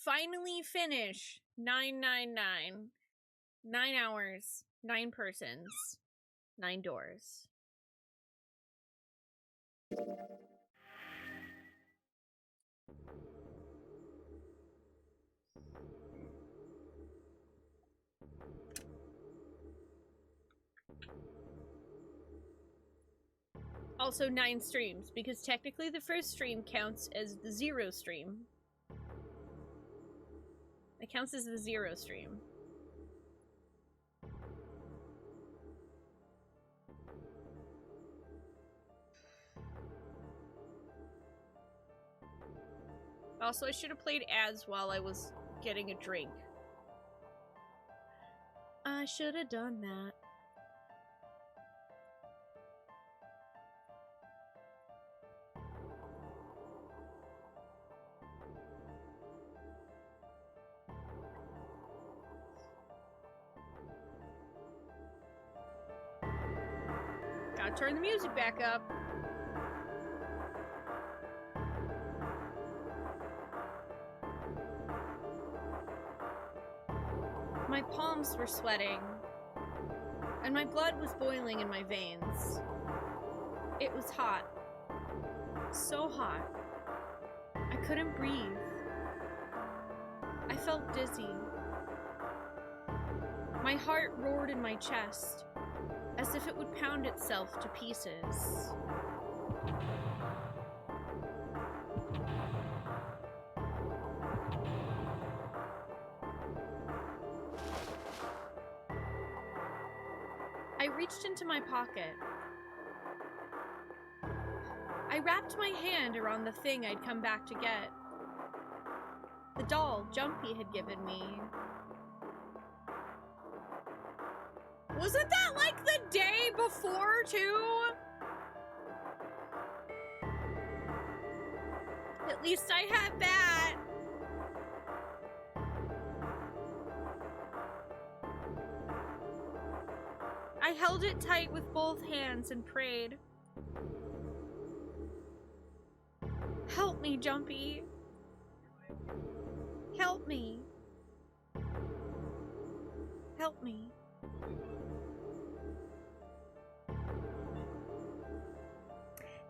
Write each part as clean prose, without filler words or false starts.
finally finish 999. 9 hours, 9 persons, 9 doors. Also 9 streams, because technically the first stream counts as the 0 stream. It counts as the 0 stream. Also, I should have played ads while I was getting a drink. I should have done that. Gotta turn the music back up. My palms were sweating, and my blood was boiling in my veins. It was hot. So hot. I couldn't breathe. I felt dizzy. My heart roared in my chest, as if it would pound itself to pieces. I reached into my pocket. I wrapped my hand around the thing I'd come back to get. The doll Jumpy had given me. Wasn't that like the day before, too? At least I had that. I held it tight with both hands and prayed. Help me, Jumpy. Help me. Help me.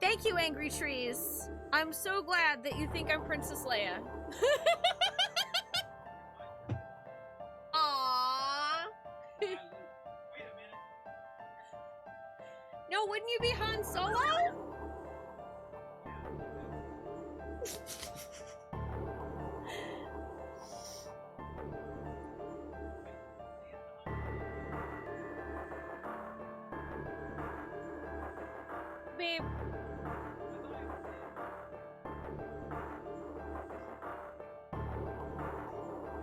Thank you, Angry Trees. I'm so glad that you think I'm Princess Leia. Aww. No, wouldn't you be Han Solo? Babe.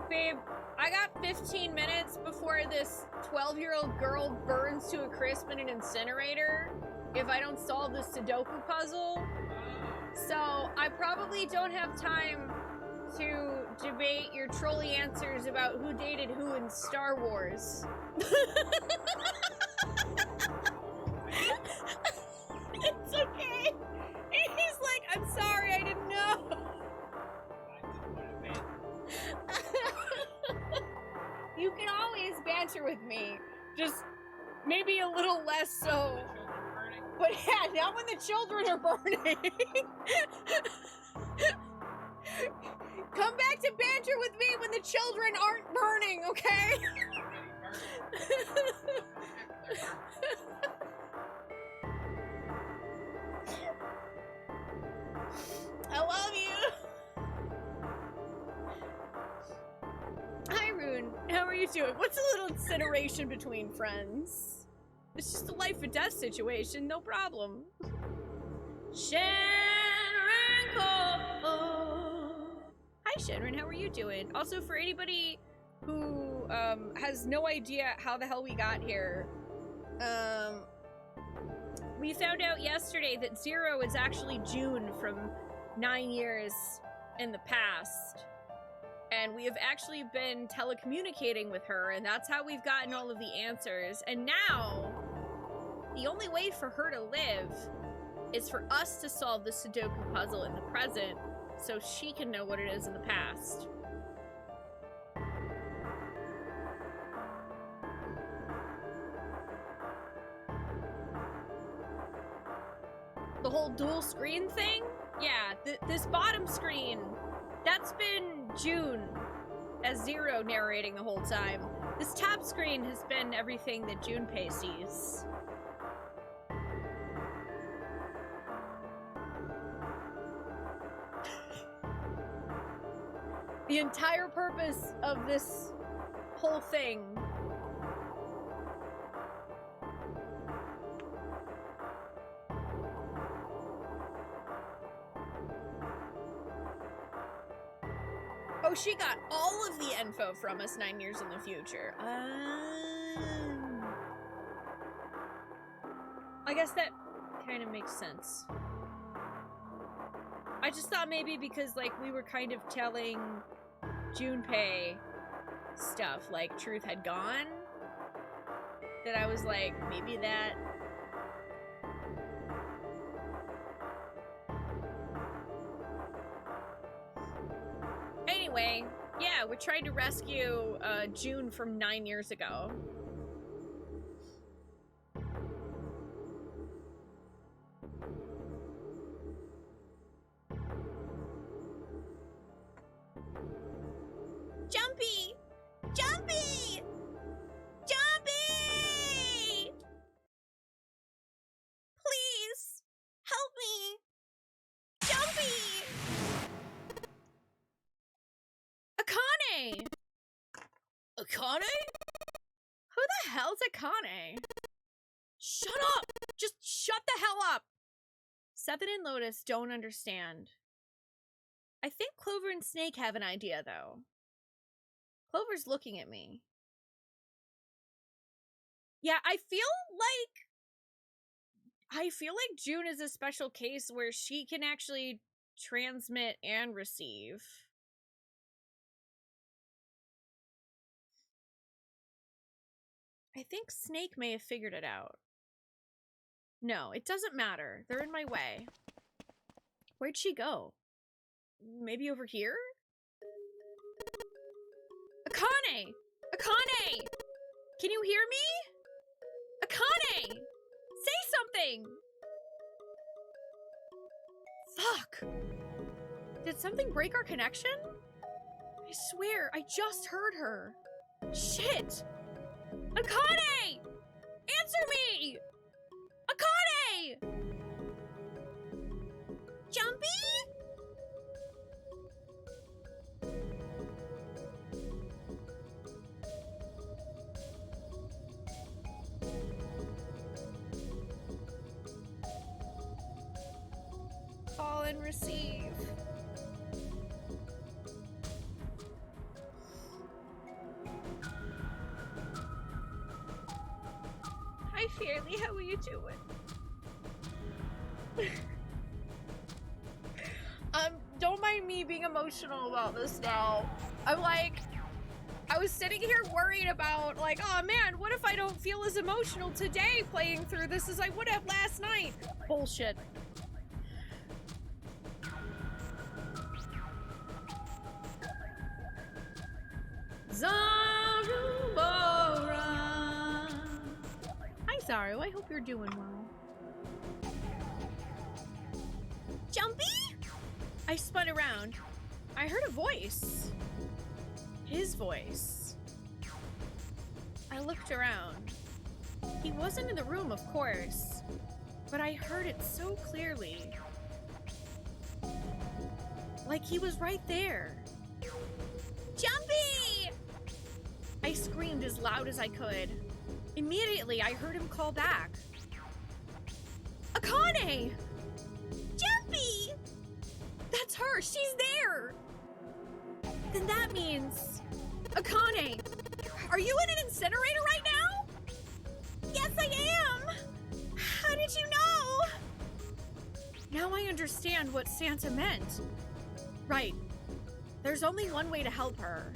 Babe, I got 15 minutes before this 12-year-old girl burns to a crisp in an incinerator if I don't solve the Sudoku puzzle. So I probably don't have time to debate your trolley answers about who dated who in Star Wars. It's okay. He's like, I'm sorry, I didn't know. You can always banter with me, just maybe a little less so. But yeah, not when the children are burning. Come back to banter with me when the children aren't burning, okay? I love you. Hi, Rune. How are you doing? What's a little incineration between friends? It's just a life or death situation, no problem. Shenron. Hi, Shenron. How are you doing? Also, for anybody who has no idea how the hell we got here, we found out yesterday that 0 is actually June from 9 years in the past. And we have actually been telecommunicating with her, and that's how we've gotten all of the answers. And now, the only way for her to live is for us to solve the Sudoku puzzle in the present, so she can know what it is in the past. The whole dual screen thing? Yeah, this bottom screen, that's been June as Zero narrating the whole time. This top screen has been everything that Junpei sees. The entire purpose of this whole thing oh, she got all of the info from us 9 years in the future. I guess that kind of makes sense. I just thought maybe because, like, we were kind of telling Junpei stuff, like Truth had gone, that I was like, maybe that... Anyway, yeah, we're trying to rescue June from 9 years ago. Jumpy! Jumpy! Jumpy! Please! Help me! Jumpy! Akane! Akane? Who the hell's Akane? Shut up! Just shut the hell up! Seven and Lotus don't understand. I think Clover and Snake have an idea, though. Clover's looking at me. Yeah, I feel like June is a special case where she can actually transmit and receive. I think Snake may have figured it out. No, it doesn't matter. They're in my way. Where'd she go? Maybe over here? Akane! Akane! Can you hear me? Akane! Say something! Fuck! Did something break our connection? I swear, I just heard her. Shit! Akane! Answer me! Akane! Jumpy? Call and receive. Hi, Fairly. How are you doing? Don't mind me being emotional about this now. I'm like, I was sitting here worried about, like, oh man, what if I don't feel as emotional today playing through this as I would have last night? Bullshit. Zarubara. Hi, Zaru. I hope you're doing well. Jumpy? I spun around. I heard a voice. His voice. I looked around. He wasn't in the room, of course, but I heard it so clearly. Like he was right there. Jumpy! I screamed as loud as I could. Immediately, I heard him call back. Akane! Jumpy! That's her! She's there! Then that means... Akane! Are you in an incinerator right now? Yes, I am! How did you know? Now I understand what Santa meant. Right. There's only one way to help her.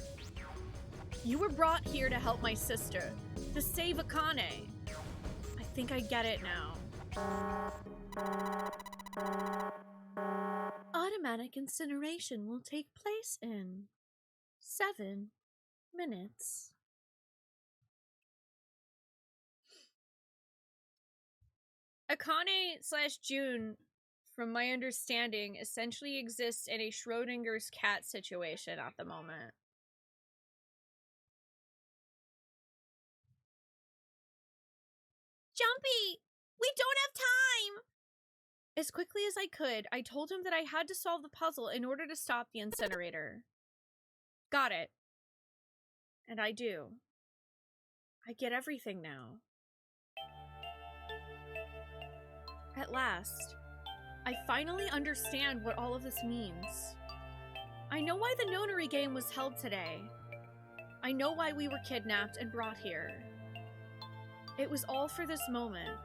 You were brought here to help my sister, to save Akane. I think I get it now. Automatic incineration will take place in 7 minutes. Akane / June from my understanding, essentially exists in a Schrodinger's cat situation at the moment. Jumpy! We don't have time! As quickly as I could, I told him that I had to solve the puzzle in order to stop the incinerator. Got it. And I do. I get everything now. At last, I finally understand what all of this means. I know why the nonary game was held today. I know why we were kidnapped and brought here. It was all for this moment.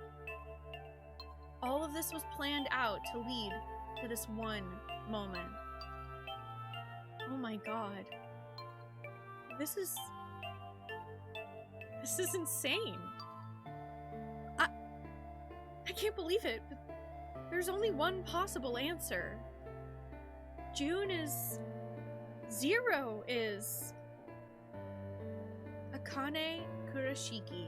All of this was planned out to lead to this one moment. Oh my god. This is insane. I can't believe it, but there's only one possible answer. June is... Zero is... Akane Kurashiki.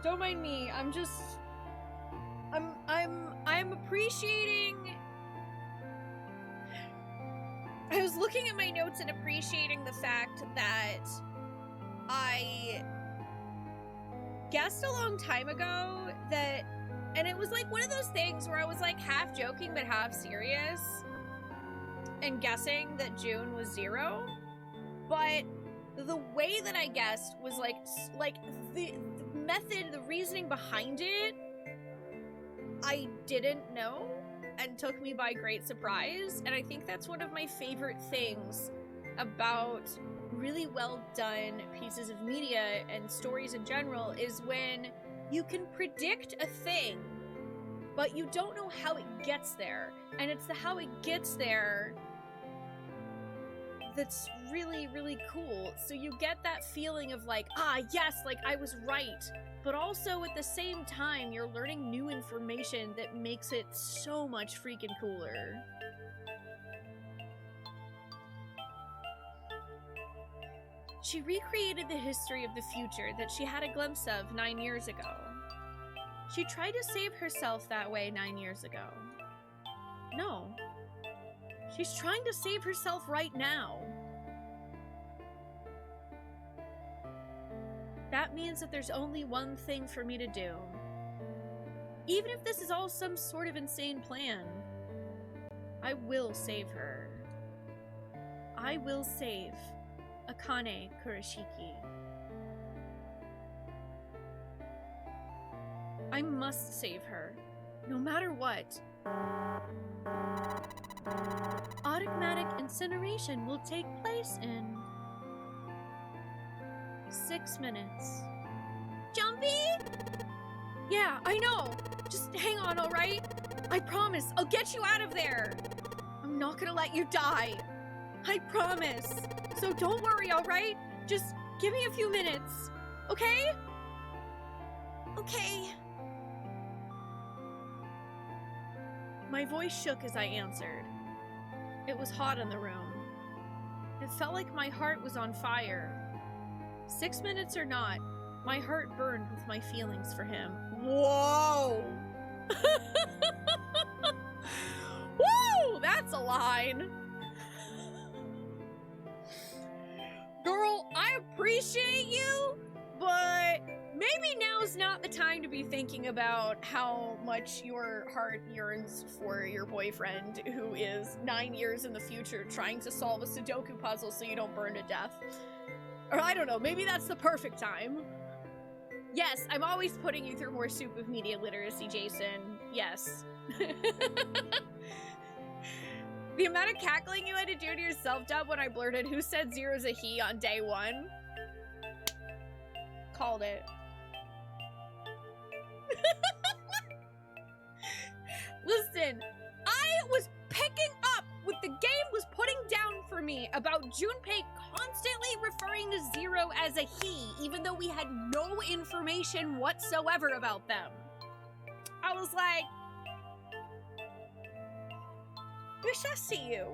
Don't mind me. I'm appreciating. I was looking at my notes and appreciating the fact that I guessed a long time ago that, and it was like one of those things where I was like half joking but half serious and guessing that June was zero, but the way that I guessed was like the method, the reasoning behind it, I didn't know and took me by great surprise. And I think that's one of my favorite things about really well done pieces of media and stories in general, is when you can predict a thing, but you don't know how it gets there. And it's the how it gets there that's really, really cool. So you get that feeling of like, ah, yes, like I was right. But also at the same time, you're learning new information that makes it so much freaking cooler. She recreated the history of the future that she had a glimpse of 9 years ago. She tried to save herself that way 9 years ago. No. She's trying to save herself right now. That means that there's only one thing for me to do. Even if this is all some sort of insane plan, I will save her. I will save Akane Kurashiki. I must save her, no matter what. Automatic incineration will take place in 6 minutes. Jumpy? Yeah, I know. Just hang on, alright? I promise, I'll get you out of there. I'm not gonna let you die. I promise. So don't worry, alright? Just give me a few minutes, okay? Okay. My voice shook as I answered. It was hot in the room. It felt like my heart was on fire. 6 minutes or not, my heart burned with my feelings for him. Whoa! Woo! That's a line. Girl, I appreciate you, but maybe now's not the time to be thinking about how much your heart yearns for your boyfriend who is 9 years in the future trying to solve a Sudoku puzzle so you don't burn to death. Or I don't know, maybe that's the perfect time. Yes, I'm always putting you through more soup of media literacy, Jason. Yes. The amount of cackling you had to do to your self-dub when I blurted who said zero's a he on day 1. Called it. Listen, I was picking up what the game was putting down for me about Junpei constantly referring to Zero as a he, even though we had no information whatsoever about them. I was like, wish I see you.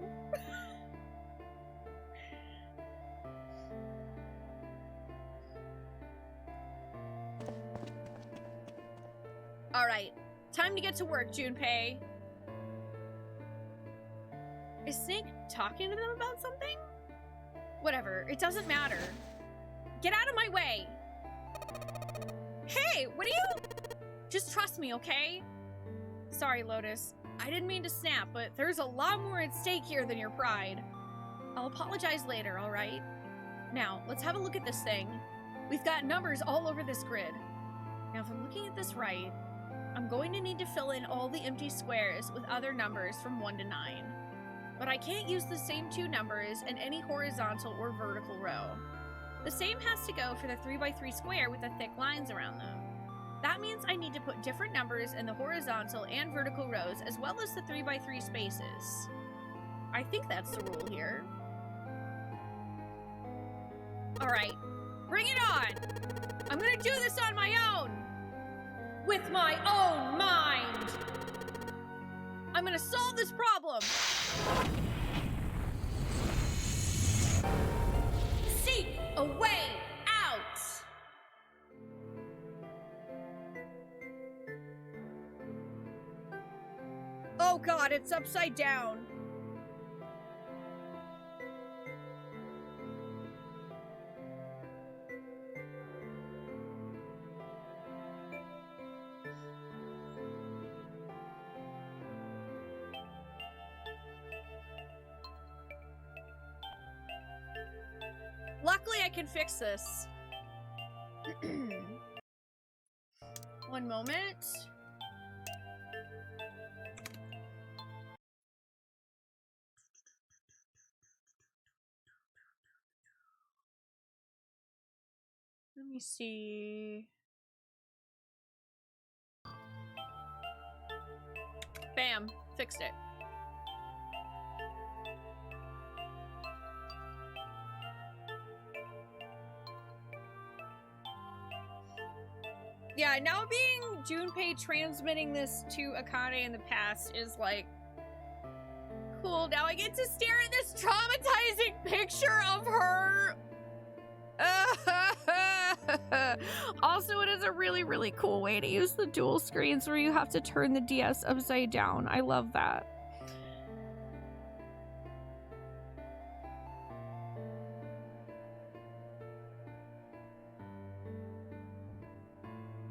All right, time to get to work, Junpei. Is Snake talking to them about something? Whatever, it doesn't matter. Get out of my way. Hey, what are you? Just trust me, okay? Sorry, Lotus. I didn't mean to snap, but there's a lot more at stake here than your pride. I'll apologize later, all right? Now, let's have a look at this thing. We've got numbers all over this grid. Now, if I'm looking at this right, I'm going to need to fill in all the empty squares with other numbers from 1 to 9. But I can't use the same two numbers in any horizontal or vertical row. The same has to go for the 3x3 square with the thick lines around them. That means I need to put different numbers in the horizontal and vertical rows as well as the 3x3 spaces. I think that's the rule here. Alright, bring it on! I'm gonna do this on my own! With my own mind! I'm gonna solve this problem! Seek a way out! Oh god, it's upside down. Luckily, I can fix this. One moment. Let me see. Bam, fixed it. Yeah, now being Junpei transmitting this to Akane in the past is like, cool, now I get to stare at this traumatizing picture of her. Also, it is a really, really cool way to use the dual screens where you have to turn the DS upside down. I love that.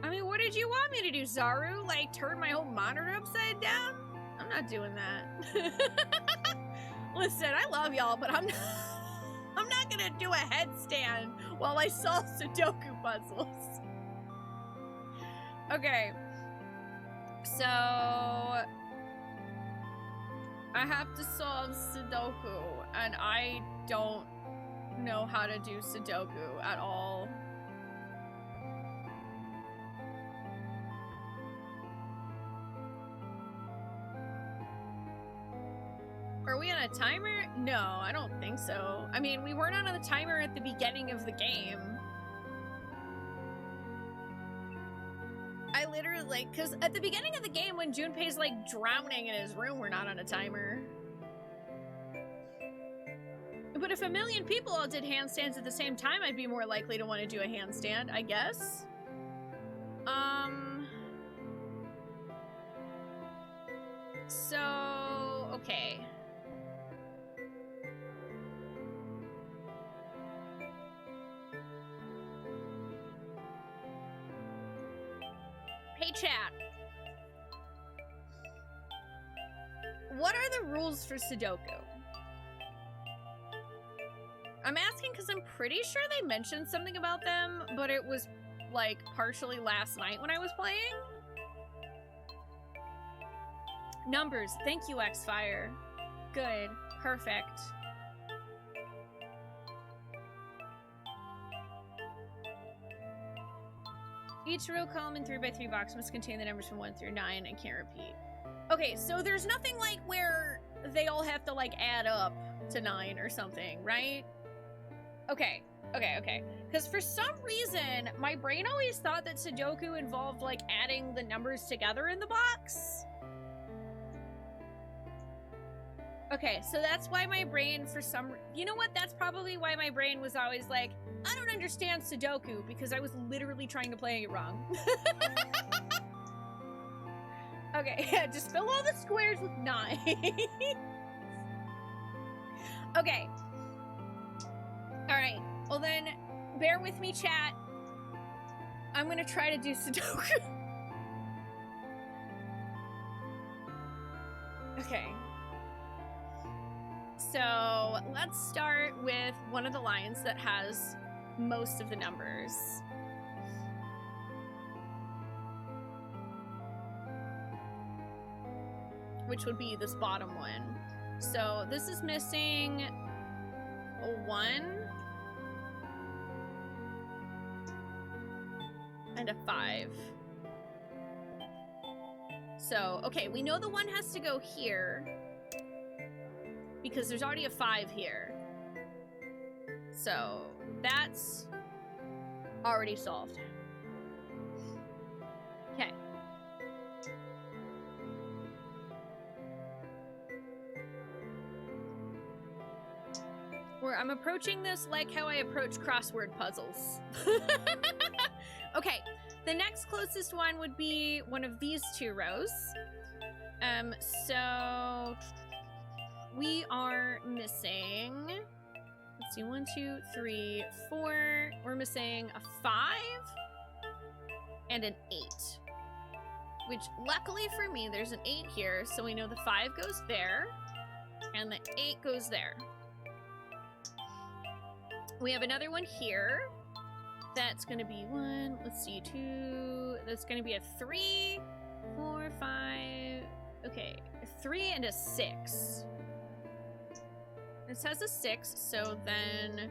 I mean, what did you want me to do, Zaru? Like, turn my whole monitor upside down? I'm not doing that. Listen, I love y'all, but I'm not gonna do a headstand while I solve Sudoku puzzles. Okay. So... I have to solve Sudoku, and I don't know how to do Sudoku at all. Are we on a timer? No, I don't think so. I mean, we weren't on a timer at the beginning of the game. I literally, like, because at the beginning of the game when Junpei's, like, drowning in his room, we're not on a timer. But if a million people all did handstands at the same time, I'd be more likely to want to do a handstand, I guess. So, okay. Hey, chat. What are the rules for Sudoku? I'm asking because I'm pretty sure they mentioned something about them, but it was, like, partially last night when I was playing. Numbers. Thank you, Xfire. Good. Perfect. Each row, column, and 3x3 box must contain the numbers from 1 through 9 and can't repeat. Okay, so there's nothing like where they all have to like add up to 9 or something, right? Okay. Because for some reason, my brain always thought that Sudoku involved like adding the numbers together in the box. Okay, so that's why my brain you know what? That's probably why my brain was always like, I don't understand Sudoku, because I was literally trying to play it wrong. Okay, yeah, just fill all the squares with 9. Okay. Alright, well then, bear with me, chat. I'm gonna try to do Sudoku. Okay. So, let's start with one of the lines that has most of the numbers. Which would be this bottom one. So, this is missing a 1 and a 5. So, okay, we know the 1 has to go here because there's already a 5 here. So, that's already solved. Okay. I'm approaching this like how I approach crossword puzzles. Okay, the next closest one would be one of these 2 rows. So we are missing, let's see, 1, 2, 3, 4. We're missing a 5 and an 8. Which, luckily for me, there's an 8 here, so we know the 5 goes there, and the 8 goes there. We have another one here. That's gonna be 1, let's see, 2, that's gonna be a 3, 4, 5, okay, a 3 and a 6. This has a 6, so then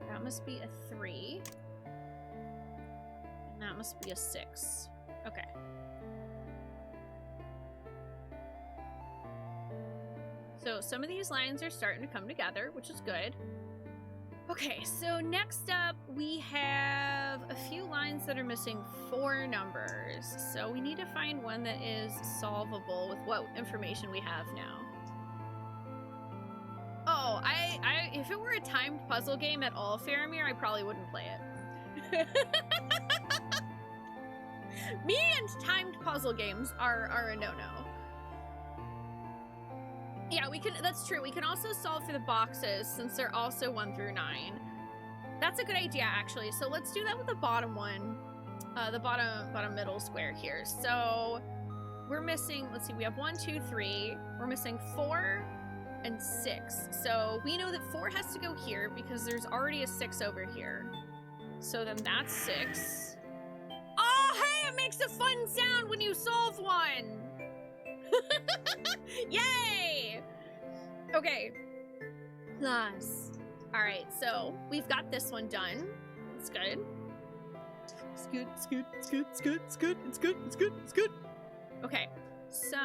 that must be a 3. And that must be a 6. Okay. So some of these lines are starting to come together, which is good. Okay, so next up we have a few lines that are missing 4 numbers. So we need to find one that is solvable with what information we have now. Oh, if it were a timed puzzle game at all, Faramir, I probably wouldn't play it. Me and timed puzzle games are a no-no. Yeah, we can, that's true. We can also solve for the boxes since they're also 1 through 9. That's a good idea, actually. So let's do that with the bottom one, the bottom middle square here. So we're missing, let's see, we have 1, 2, 3. We're missing 4 and 6. So we know that 4 has to go here because there's already a 6 over here. So then that's 6. Oh, hey, it makes a fun sound when you solve one. Yay! Okay. Nice. Alright, so we've got this one done. It's good. It's good, it's good, it's good, it's good, it's good, it's good, it's good, it's good. Okay, so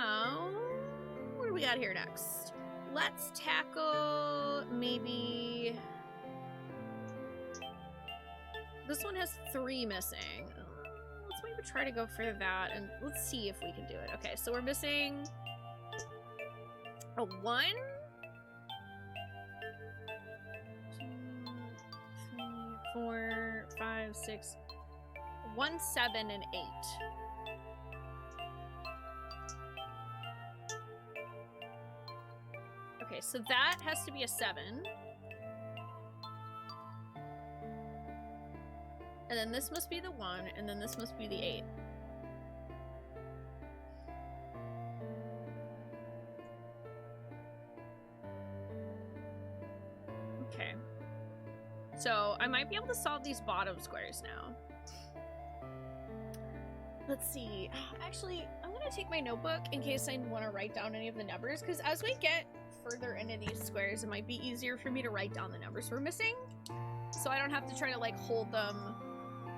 what do we got here next? Let's tackle maybe... This one has 3 missing. Let's maybe try to go for that and let's see if we can do it. Okay, so we're missing a 1, 2, 3, 4, 5, 6, 1, 7, and 8. Okay, so that has to be a 7. And then this must be the 1, and then this must be the 8. Okay. So I might be able to solve these bottom squares now. Let's see. Actually, I'm gonna take my notebook in case I want to write down any of the numbers, because as we get further into these squares, it might be easier for me to write down the numbers we're missing, so I don't have to try to like hold them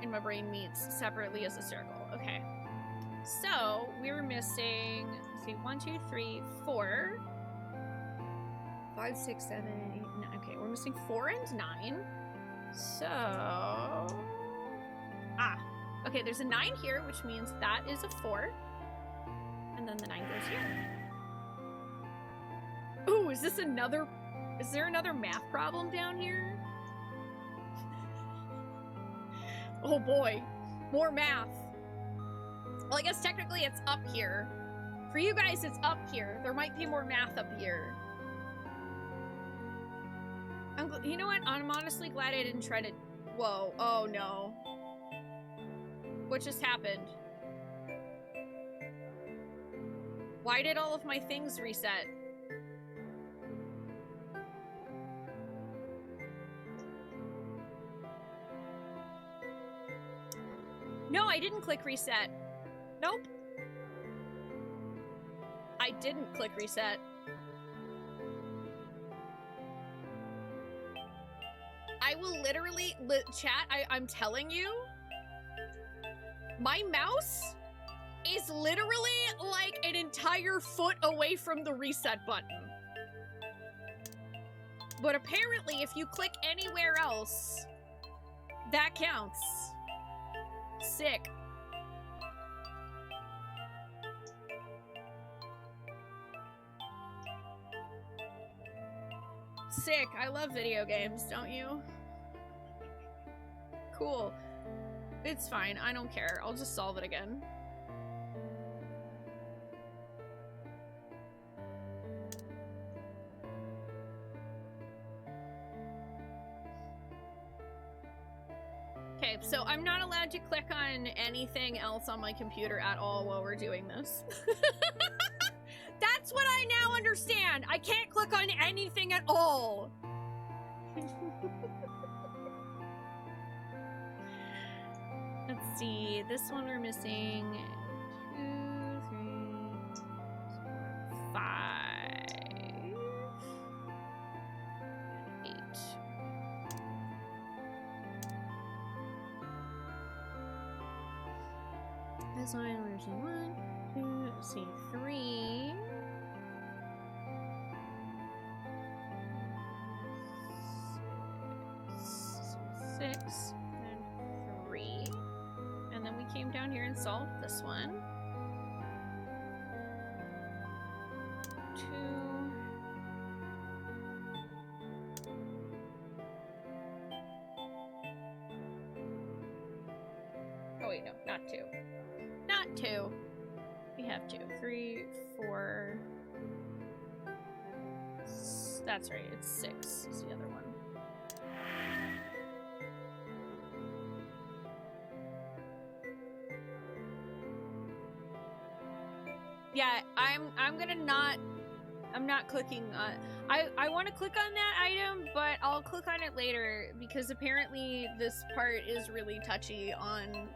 in my brain meets separately as a circle. Okay. So we were missing, let's see, 1, 2, 3, 4, 5, 6, 7, 8, 9. Okay, we're missing 4 and 9. So, okay, there's a 9 here, which means that is a 4. And then the 9 goes here. Ooh, is there another math problem down here? Oh boy, more math. Well, I guess technically it's up here. For you guys, it's up here. There might be more math up here. You know what? I'm honestly glad I didn't try to... Whoa. Oh, no. What just happened? Why did all of my things reset? No, I didn't click reset. Nope. I didn't click reset. I will literally, chat, I'm telling you, my mouse is literally like an entire foot away from the reset button. But apparently, if you click anywhere else, that counts. Sick. Sick. I love video games, don't you? Cool. It's fine. I don't care. I'll just solve it again. Okay, so I'm not allowed to click on anything else on my computer at all while we're doing this. That's what I now understand. I can't click on anything at all. Let's see. This one we're missing 2, 3, 4, 5, 8. This one we're missing 1, 2, let's see, 3. 6 and 3. And then we came down here and solved this one. 2. Oh wait, no, not 2. Not 2. We have 2. 3, 4. That's right, it's 6 is the other one. Yeah, I'm not clicking on, I want to click on that item, but I'll click on it later because apparently this part is really touchy on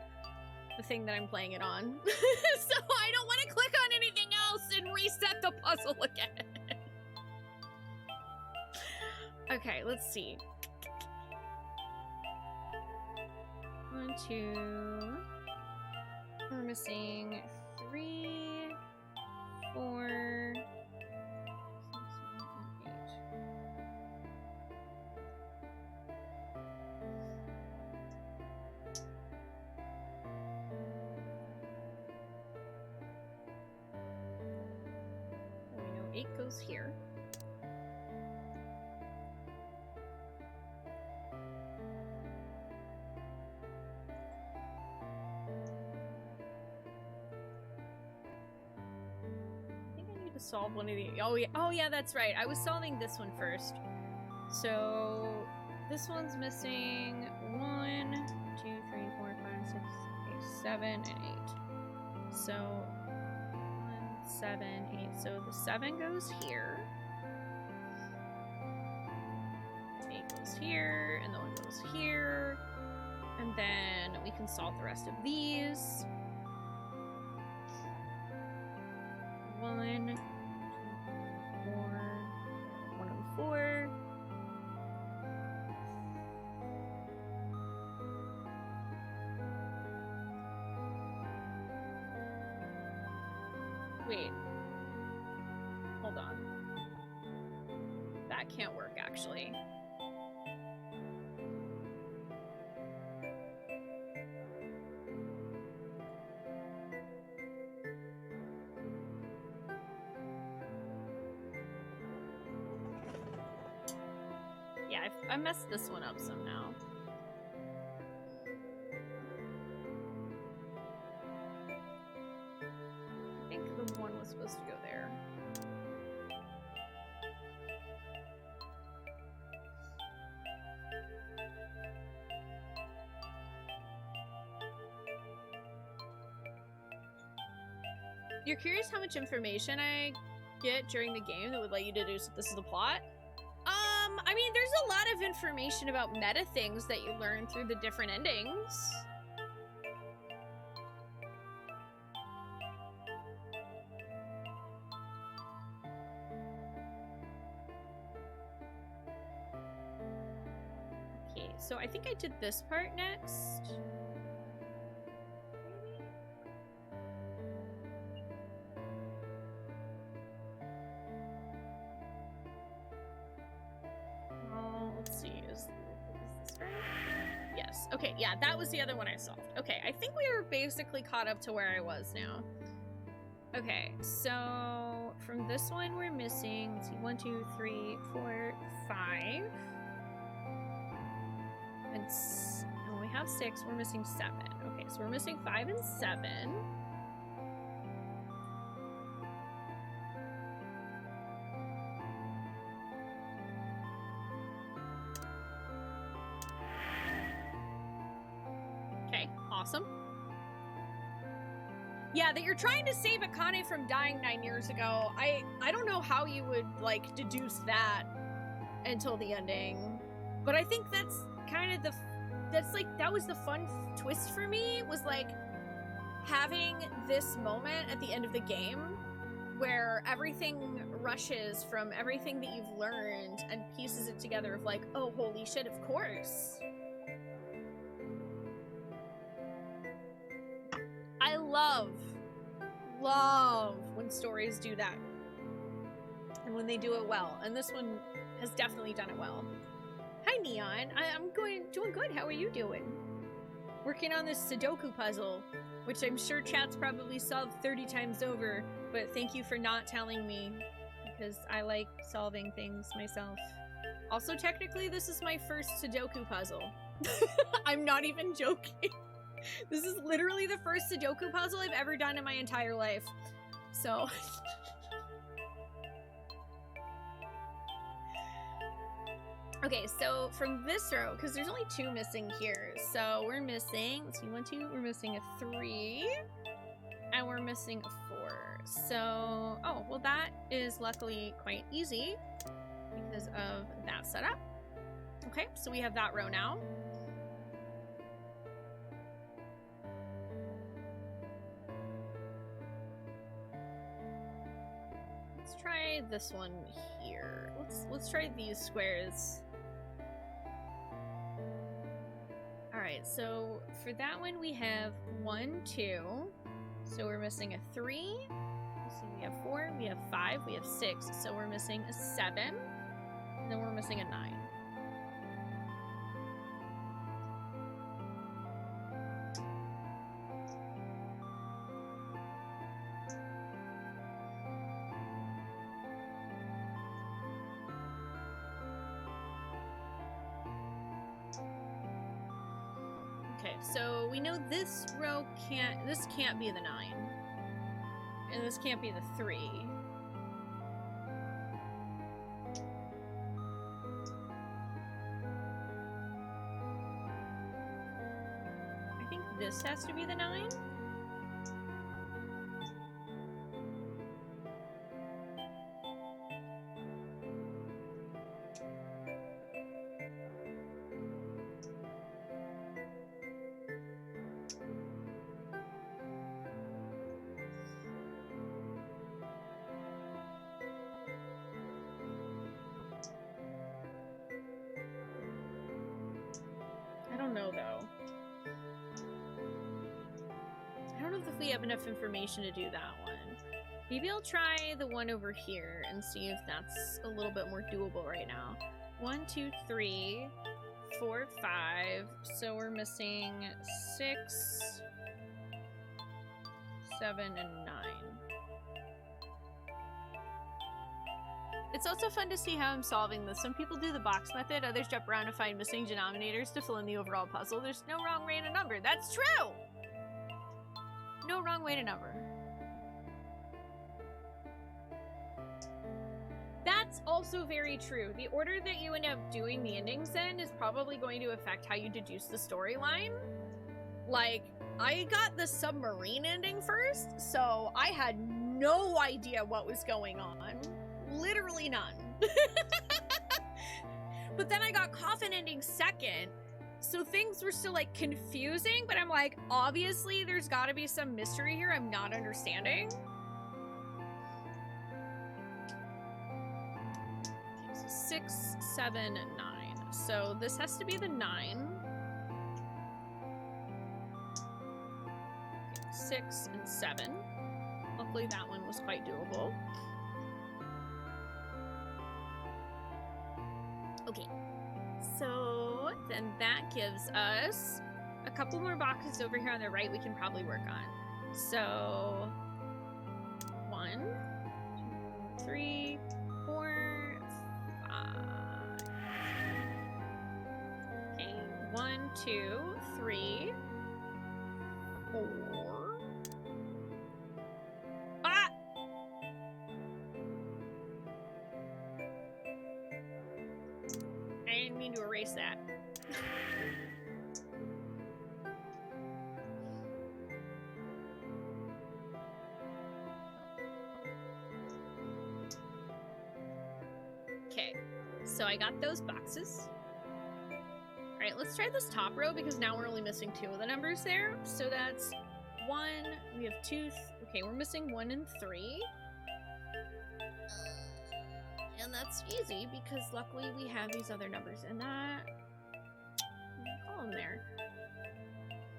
the thing that I'm playing it on. So I don't want to click on anything else and reset the puzzle again. Okay, let's see. 1, 2. We're missing 3, 4, 6, 7, 8. We know 8 goes here. Solve one of the, oh yeah, that's right. I was solving this one first. So this one's missing 1, 2, 3, 4, 5, 6, 8, 7, and 8. So 1, 7, 8. So the 7 goes here. 8 goes here, and the 1 goes here. And then we can solve the rest of these. 1, 4. can't work, actually. Yeah, I messed this one up somehow. I think the one was supposed to go there. You're curious how much information I get during the game that would let you deduce that this is the plot? I mean, there's a lot of information about meta things that you learn through the different endings. Okay, so I think I did this part next. Let's see, is this right? Yes, okay, yeah, that was the other one I solved. Okay, I think we were basically caught up to where I was now. Okay, so from this one we're missing, let's see, 1, 2, 3, 4, 5. And we have 6, we're missing 7. Okay, so we're missing 5 and 7. Awesome. Yeah, that you're trying to save Akane from dying 9 years ago. I don't know how you would, like, deduce that until the ending. But I think that's kind of that was the fun twist for me, was, like, having this moment at the end of the game where everything rushes from everything that you've learned and pieces it together of, like, oh, holy shit, of course. I love when stories do that. And when they do it well. And this one has definitely done it well. Hi, Neon. I'm doing good. How are you doing? Working on this Sudoku puzzle, which I'm sure chat's probably solved 30 times over, but thank you for not telling me, because I like solving things myself. Also, technically, this is my first Sudoku puzzle. I'm not even joking. This is literally the first Sudoku puzzle I've ever done in my entire life. So... Okay, so from this row, because there's only 2 missing here. So we're missing, let's see, 1, 2, we're missing a 3. And we're missing a 4. So, oh, well that is luckily quite easy because of that setup. Okay, so we have that row now. Let's try this one here. Let's try these squares. Alright, so for that one we have 1, 2. So we're missing a 3. So we have 4, we have 5, we have 6. So we're missing a 7. And then we're missing a 9. Okay, so we know this row can't be the 9. And this can't be the 3. I think this has to be the 9. Enough information to do that one, Maybe I'll try the one over here and see if that's a little bit more doable right now. 1, 2, 3, 4, 5. So we're missing 6, 7, and 9. It's also fun to see how I'm solving this. Some people do the box method, others jump around to find missing denominators to fill in the overall puzzle. There's no wrong way to number. That's true! No wrong way to number. That's also very true. The order that you end up doing the endings in is probably going to affect how you deduce the storyline. Like, I got the submarine ending first, so I had no idea what was going on. Literally none. But then I got coffin ending second, so things were still like confusing, but I'm like, obviously there's gotta be some mystery here I'm not understanding. Okay, so 6, 7, 9. So this has to be the 9. 6 and 7. Luckily that one was quite doable. Okay, so then that gives us a couple more boxes over here on the right we can probably work on. So 1, 2, 3, 4, 5. Okay, 1, 2, 3, 4. Ah! I didn't mean to erase that. Okay, so I got those boxes. All right, let's try this top row because now we're only missing 2 of the numbers there. So that's 1, we have 2, okay, we're missing 1 and 3. And that's easy because luckily we have these other numbers in that column there.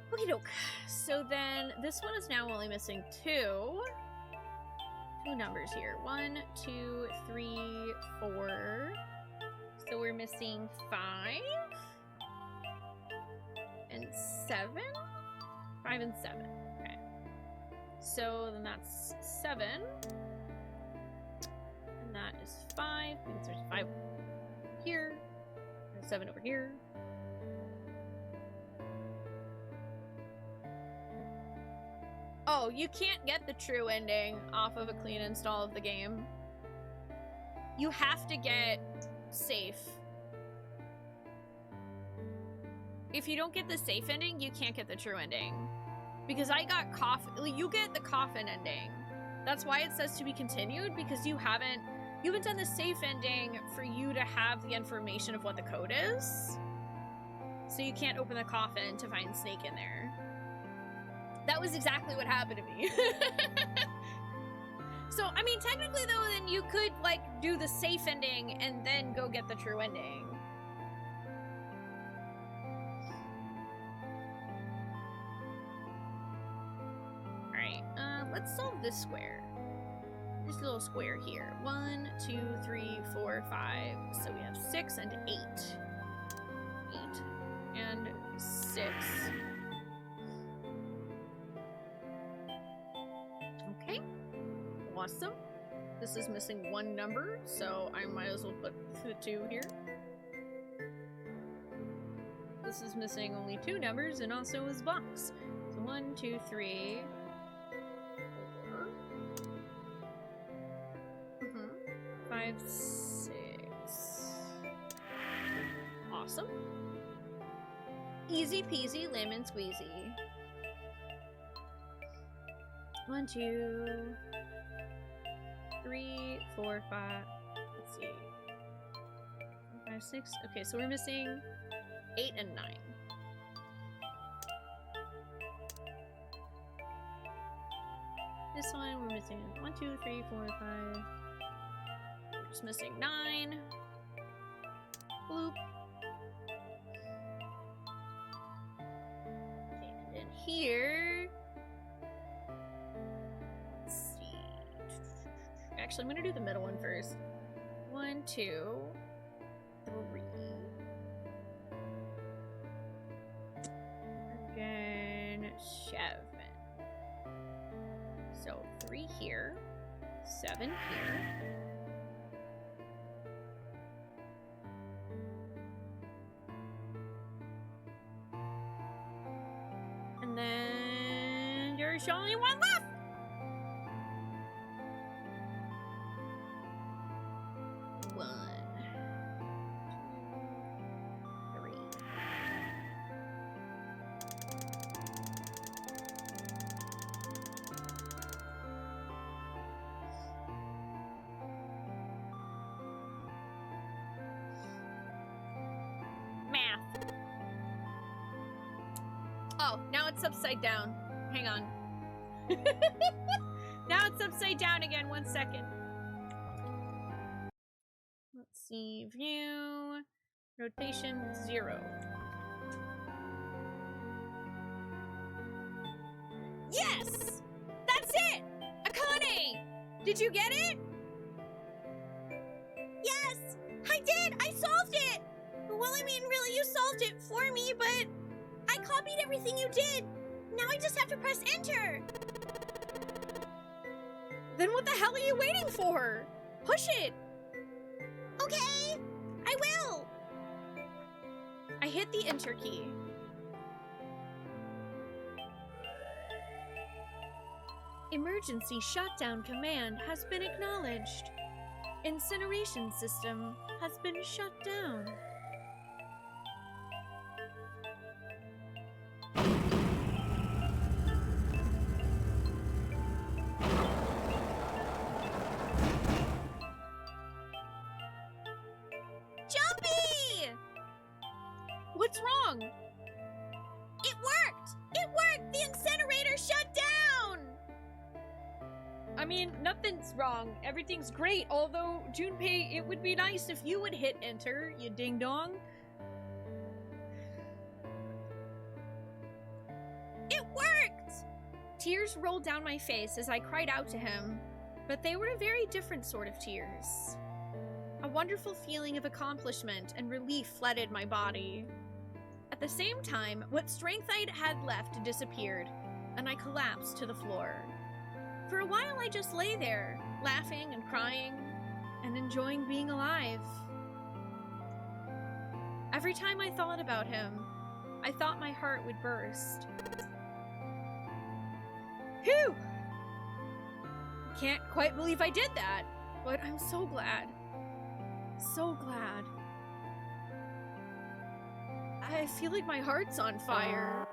Okie doke. So then this one is now only missing 2 numbers here. 1, 2, 3, 4. So we're missing 5 and 7. 5 and 7. Okay. So then that's 7. That is 5, because there's 5 here, there's 7 over here. Oh, you can't get the true ending off of a clean install of the game. You have to get safe. If you don't get the safe ending, you can't get the true ending. Because I got coffin, you get the coffin ending. That's why it says to be continued, because you haven't done the safe ending for you to have the information of what the code is. So you can't open the coffin to find Snake in there. That was exactly what happened to me. So, I mean, technically though, then you could, like, do the safe ending and then go get the true ending. Alright, let's solve this square. This little square here. 1, 2, 3, 4, 5. So we have 6 and 8. 8 and 6. Okay. Awesome. This is missing 1 number, so I might as well put the 2 here. This is missing only 2 numbers and also is box. So 1, 2, 3. 5, 6. Awesome. Easy peasy lemon squeezy. 1, 2, 3, 4, 5. Let's see. 5, 6. Okay, so we're missing 8 and 9. This one we're missing 1, 2, 3, 4, 5. Just missing 9. Bloop. Okay, and then here. Let's see. Actually, I'm gonna do the middle one first. 1, 2, 3. Again, 7. So 3 here, 7 here. And then there's only one left. Oh, now it's upside down. Hang on. Now it's upside down again. 1 second. Let's see. View. Rotation 0. Yes! That's it! Akane! Did you get it? Yes! I did! I solved it! Well, I mean, really, you solved it for me, but I copied everything you did. Now I just have to press enter. Then what the hell are you waiting for? Push it! Okay, I will. I hit the enter key. Emergency shutdown command has been acknowledged. Incineration system has been shut down. Jumpy! What's wrong? It worked! It worked! The incinerator shut down! I mean, nothing's wrong. Everything's great. Although, Junpei, it would be nice if you would hit enter, you ding-dong. It worked! Tears rolled down my face as I cried out to him, but they were a very different sort of tears. A wonderful feeling of accomplishment and relief flooded my body. At the same time, what strength I had left disappeared, and I collapsed to the floor. For a while, I just lay there, laughing and crying, and enjoying being alive. Every time I thought about him, I thought my heart would burst. Phew! Can't quite believe I did that, but I'm so glad. So glad. I feel like my heart's on fire.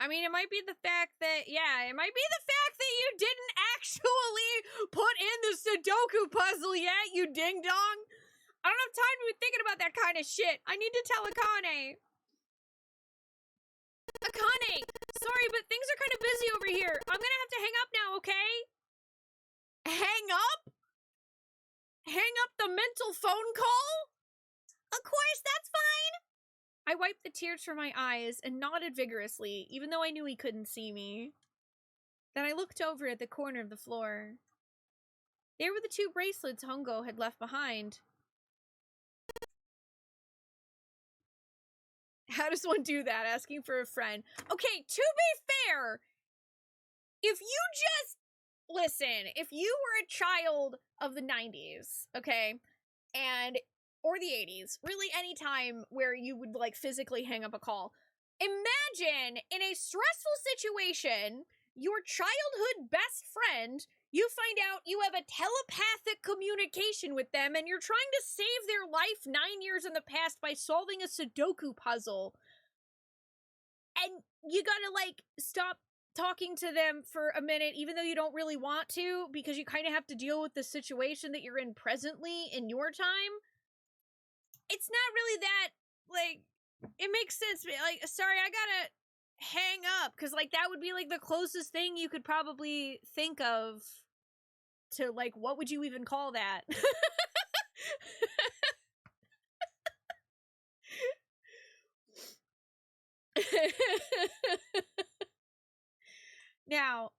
I mean, it might be the fact that, yeah, it might be the fact that you didn't actually put in the Sudoku puzzle yet, you ding-dong. I don't have time to be thinking about that kind of shit. I need to tell Akane. Akane, sorry, but things are kind of busy over here. I'm gonna have to hang up now, okay? Hang up? Hang up the mental phone call? Of course, that's fine. I wiped the tears from my eyes and nodded vigorously, even though I knew he couldn't see me. Then I looked over at the corner of the floor. There were the 2 bracelets Hongo had left behind. How does one do that? Asking for a friend. Okay, to be fair, if you just... Listen, if you were a child of the 90s, okay, or the 80s, really any time where you would, like, physically hang up a call, imagine in a stressful situation, your childhood best friend, you find out you have a telepathic communication with them and you're trying to save their life 9 years in the past by solving a Sudoku puzzle. And you gotta, like, stop talking to them for a minute, even though you don't really want to, because you kind of have to deal with the situation that you're in presently in your time. It's not really that, like, it makes sense, but, like, sorry, I gotta hang up, because, like, that would be, like, the closest thing you could probably think of to, like, what would you even call that? Now,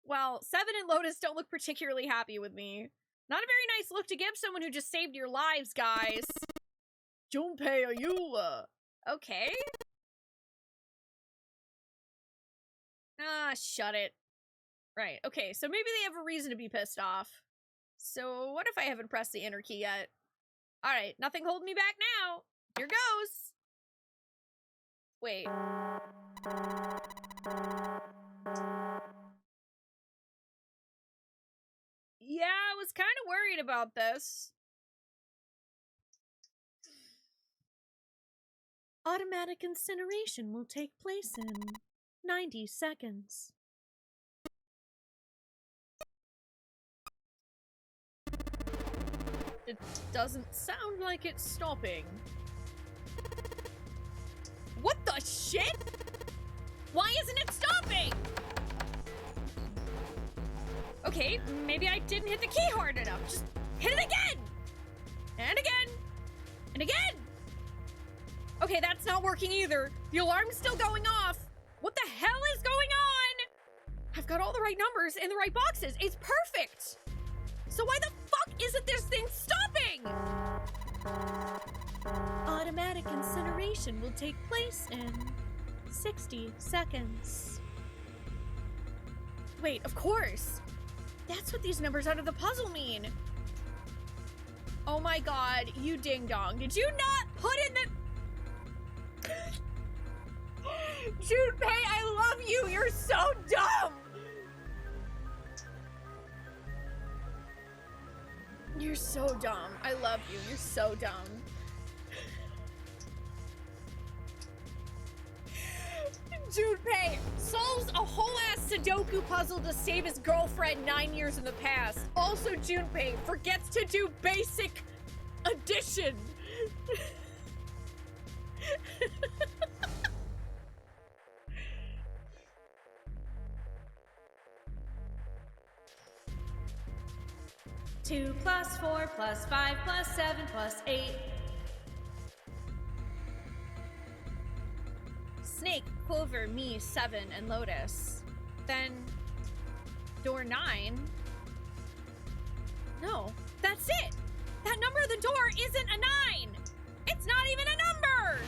Well, Seven and Lotus don't look particularly happy with me. Not a very nice look to give someone who just saved your lives, guys. Junpei, are you, okay? Ah, shut it. Right, okay, so maybe they have a reason to be pissed off. So what if I haven't pressed the enter key yet? Alright, nothing holding me back now. Here goes. Wait. Yeah, I was kind of worried about this. Automatic incineration will take place in 90 seconds. It doesn't sound like it's stopping. What the shit? Why isn't it stopping? Okay, maybe I didn't hit the key hard enough. Just hit it again! And again! And again! Okay, that's not working either. The alarm's still going off. What the hell is going on? I've got all the right numbers in the right boxes. It's perfect. So why the fuck isn't this thing stopping? Automatic incineration will take place in 60 seconds. Wait, of course. That's what these numbers out of the puzzle mean. Oh my god, you ding dong. Did you not put in the... Junpei, I love you. You're so dumb. You're so dumb. I love you. You're so dumb. Junpei solves a whole-ass Sudoku puzzle to save his girlfriend 9 years in the past. Also, Junpei forgets to do basic addition. Two plus 4 plus 5 plus 7 plus 8. Snake, Clover, me, 7, and Lotus. Then door 9. No, that's it. That number of the door isn't a 9. It's not even a number.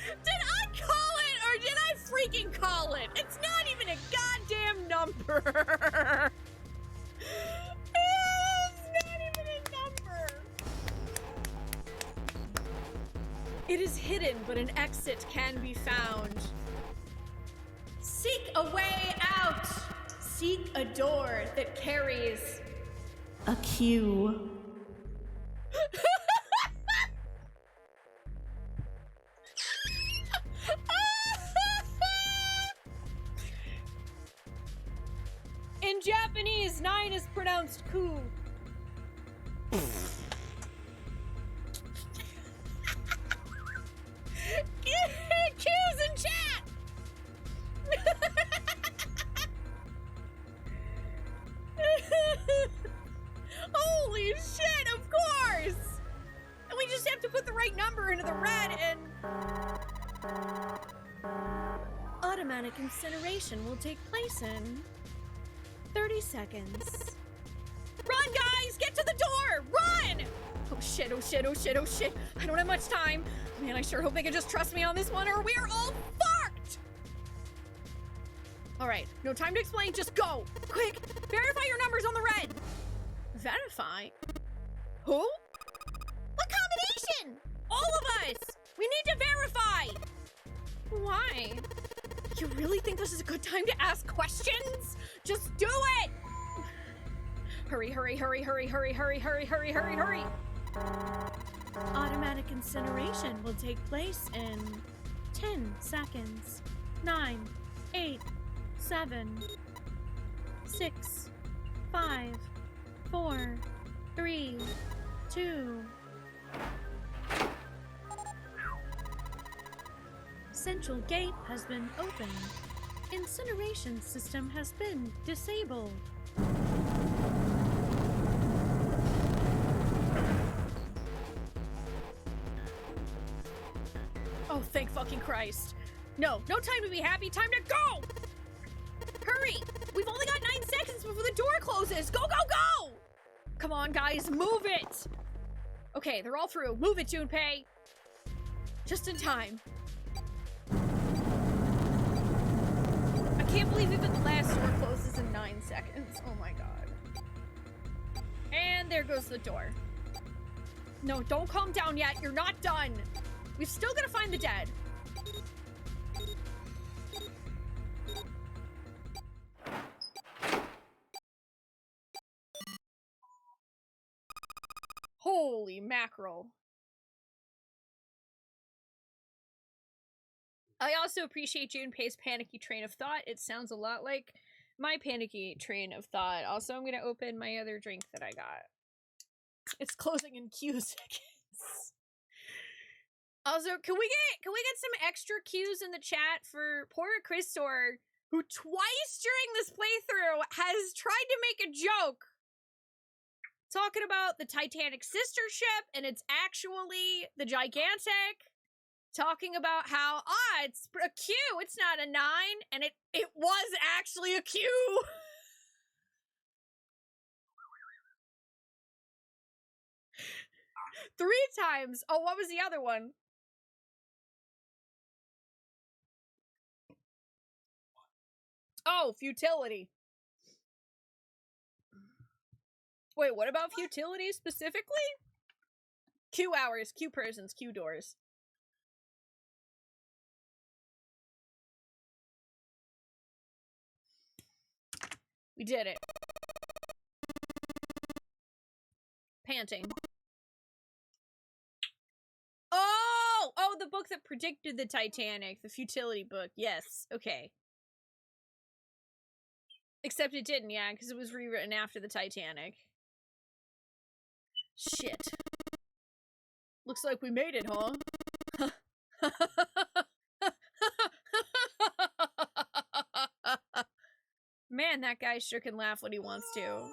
Did I call it or did I freaking call it? It's not even a goddamn number. It is hidden, but an exit can be found. Seek a way out. Seek a door that carries a cue. In Japanese, 9 is pronounced ku. Cues in chat! Holy shit, of course! And we just have to put the right number into the red and... Automatic incineration will take place in 30 seconds. Run, guys! Get to the door! Run! Oh shit, oh shit, oh shit, oh shit. I don't have much time. Man, I sure hope they can just trust me on this one or we are all fucked! Alright, no time to explain, just go! Quick, verify your numbers on the red! Verify? Who? What combination? All of us! We need to verify! Why? You really think this is a good time to ask questions? Just do it! Hurry, hurry, hurry, hurry, hurry, hurry, hurry, hurry, hurry, hurry! Automatic incineration will take place in 10 seconds. 9, 8, 7, 6, 5, 4, 3, 2. Central gate has been opened. Incineration system has been disabled. fucking Christ. No, no time to be happy, time to go! Hurry! We've only got 9 seconds before the door closes! Go, go, go! Come on, guys, move it! Okay, they're all through. Move it, Junpei! Just in time. I can't believe even the last door closes in 9 seconds. Oh my god. And there goes the door. No, don't calm down yet. You're not done. We've still got to find the dead. Holy mackerel. I also appreciate Junpei's panicky train of thought. It sounds a lot like my panicky train of thought. Also, I'm gonna open my other drink that I got. It's closing in Q seconds. Also, can we get some extra Qs in the chat for poor Christor, who twice during this playthrough has tried to make a joke talking about the Titanic sister ship, and it's actually the Gigantic. Talking about how, it's a Q, it's not a 9, and it was actually a Q. 3 times. Oh, what was the other one? Oh, futility. Wait, what about futility specifically? Q hours, Q persons, Q doors. We did it. Panting. Oh, the book that predicted the Titanic, the futility book. Yes, okay. Except it didn't, yeah, because it was rewritten after the Titanic. Shit. Looks like we made it, huh? Man, that guy sure can laugh when he wants to.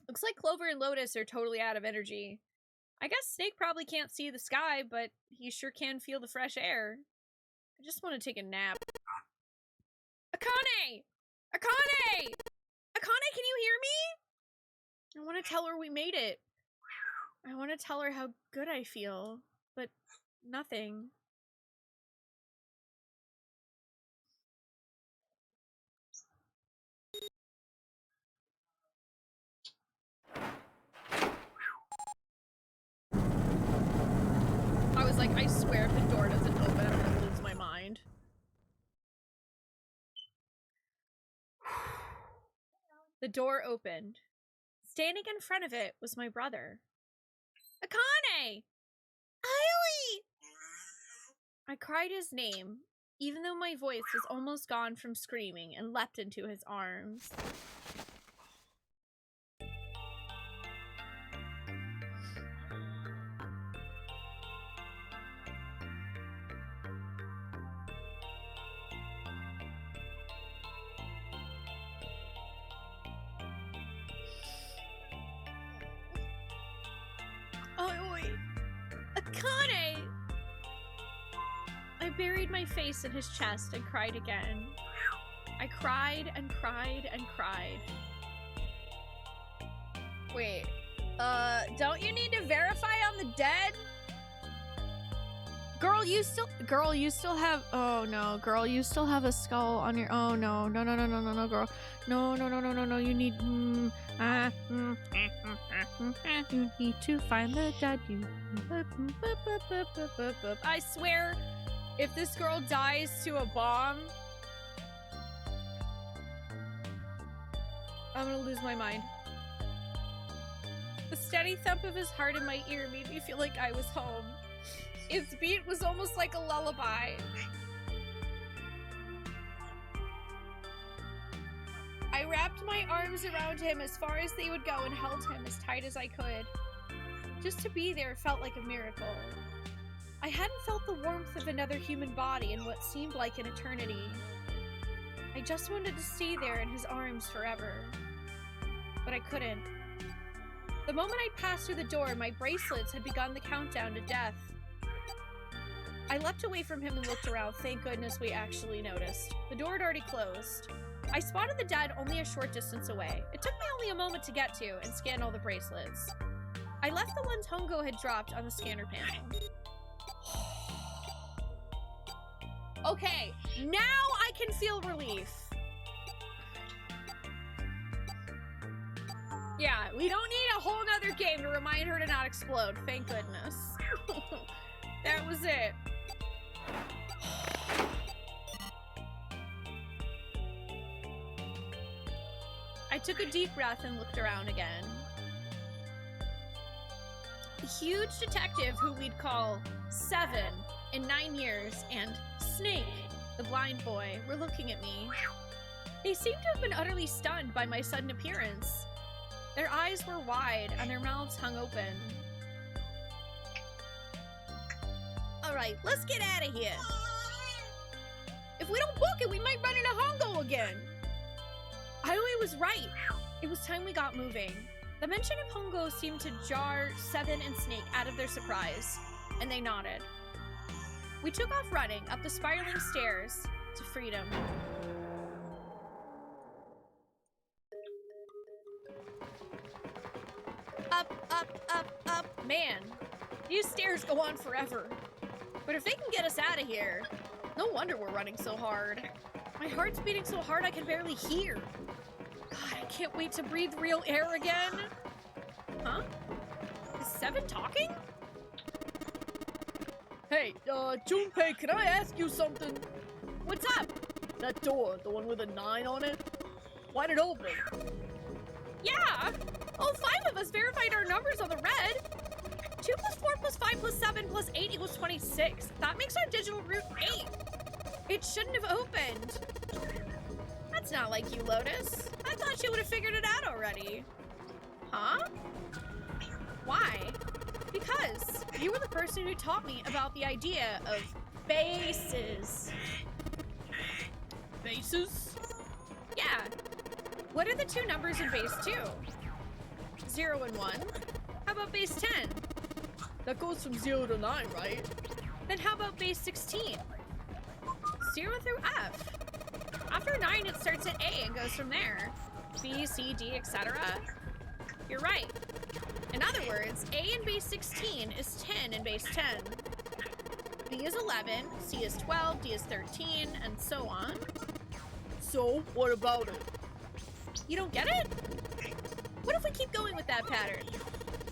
Looks like Clover and Lotus are totally out of energy. I guess Snake probably can't see the sky, but he sure can feel the fresh air. I just want to take a nap. Akane! Akane! Akane, can you hear me? I want to tell her we made it. I want to tell her how good I feel, but nothing. I was like, I swear if the door doesn't open, I'm gonna lose my mind. The door opened. Standing in front of it was my brother. Akane! Aoi! I cried his name, even though my voice was almost gone from screaming, and leapt into his arms. Akane! I buried my face in his chest and cried again. I cried and cried and cried. Wait, don't you need to verify on the dead? Girl, you still have, oh no, girl, you still have a skull on your, oh no, no, girl. No, you need, you need to find the dead, I swear, if this girl dies to a bomb, I'm gonna lose my mind. The steady thump of his heart in my ear made me feel like I was home. Its beat was almost like a lullaby. I wrapped my arms around him as far as they would go and held him as tight as I could. Just to be there felt like a miracle. I hadn't felt the warmth of another human body in what seemed like an eternity. I just wanted to stay there in his arms forever. But I couldn't. The moment I passed through the door, my bracelets had begun the countdown to death. I leapt away from him and looked around. Thank goodness we actually noticed. The door had already closed. I spotted the dead only a short distance away. It took me only a moment to get to and scan all the bracelets. I left the ones Hongo had dropped on the scanner panel. Okay, now I can feel relief. Yeah, we don't need a whole nother game to remind her to not explode. Thank goodness. That was it. I took a deep breath and looked around again. The huge detective who we'd call 7 in 9 years and Snake, the blind boy, were looking at me. They seemed to have been utterly stunned by my sudden appearance. Their eyes were wide and their mouths hung open. Alright, let's get out of here. If we don't book it, we might run into Hongo again. Aoi was right. It was time we got moving. The mention of Hongo seemed to jar 7 and Snake out of their surprise, and they nodded. We took off running up the spiraling stairs to freedom. Up, up, up, up. Man, these stairs go on forever. But if they can get us out of here, no wonder we're running so hard. My heart's beating so hard I can barely hear. God, I can't wait to breathe real air again. Huh? Is 7 talking? Hey, Junpei, can I ask you something? What's up? That door, the one with a 9 on it? Why'd it open? Yeah! All 5 of us verified our numbers on the red. 2 plus 4 plus 5 plus 7 plus 8 equals 26. That makes our digital route 8. It shouldn't have opened. That's not like you, Lotus. I thought you would have figured it out already. Huh? Why? Because you were the person who taught me about the idea of bases. Bases? Yeah. What are the 2 numbers in base 2? 0 and 1. How about base 10? That goes from 0 to 9, right? Then how about base 16? 0 through F. After 9, it starts at A and goes from there. B, C, D, etc. You're right. In other words, A in base 16 is 10 in base 10. B is 11, C is 12, D is 13, and so on. So, what about it? You don't get it? What if we keep going with that pattern?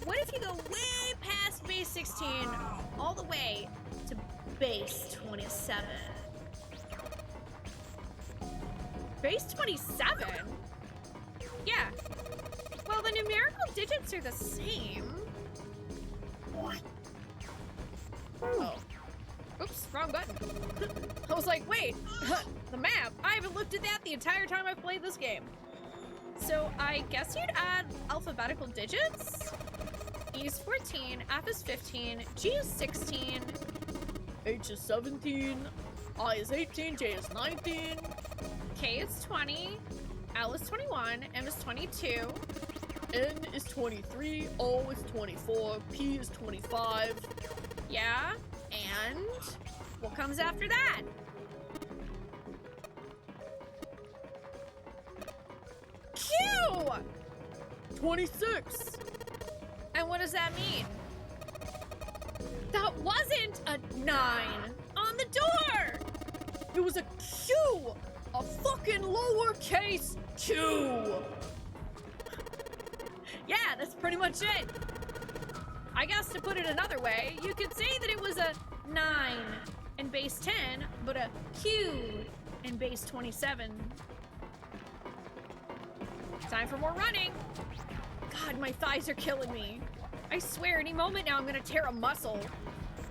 What if you go way past base 16, all the way to base 27? Base 27? Yeah. Well, the numerical digits are the same. Oh. Oops, wrong button. I was like, wait, the map. I haven't looked at that the entire time I've played this game. So I guess you'd add alphabetical digits? E is 14, F is 15, G is 16, H is 17, I is 18, J is 19, K is 20, L is 21, M is 22, N is 23, O is 24, P is 25. Yeah, and what comes after that? Q! 26. And what does that mean? That wasn't a 9 on the door! It was a Q! A fucking lowercase q! Yeah, that's pretty much it. I guess to put it another way, you could say that it was a 9 in base 10, but a Q in base 27. Time for more running. God, my thighs are killing me. I swear, any moment now I'm gonna tear a muscle.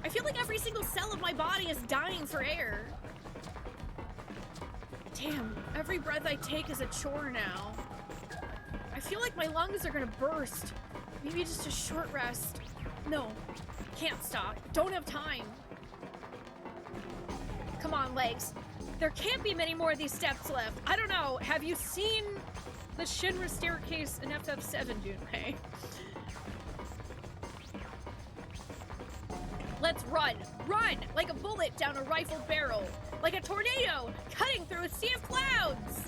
I feel like every single cell of my body is dying for air. Damn, every breath I take is a chore now. I feel like my lungs are gonna burst. Maybe just a short rest. No, can't stop. Don't have time. Come on, legs. There can't be many more of these steps left. I don't know, have you seen the Shinra staircase in FF7, Junpei? Let's run, run, like a bullet down a rifled barrel, like a tornado cutting through a sea of clouds.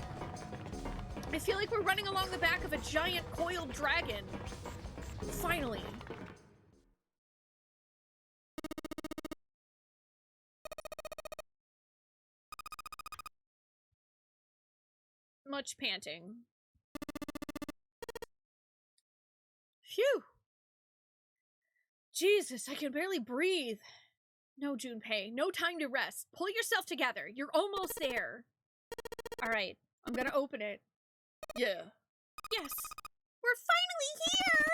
I feel like we're running along the back of a giant coiled dragon. Finally. Much panting. Phew. Jesus, I can barely breathe. No, Junpei, no time to rest. Pull yourself together. You're almost there. All right, I'm gonna open it. Yeah. Yes, we're finally here!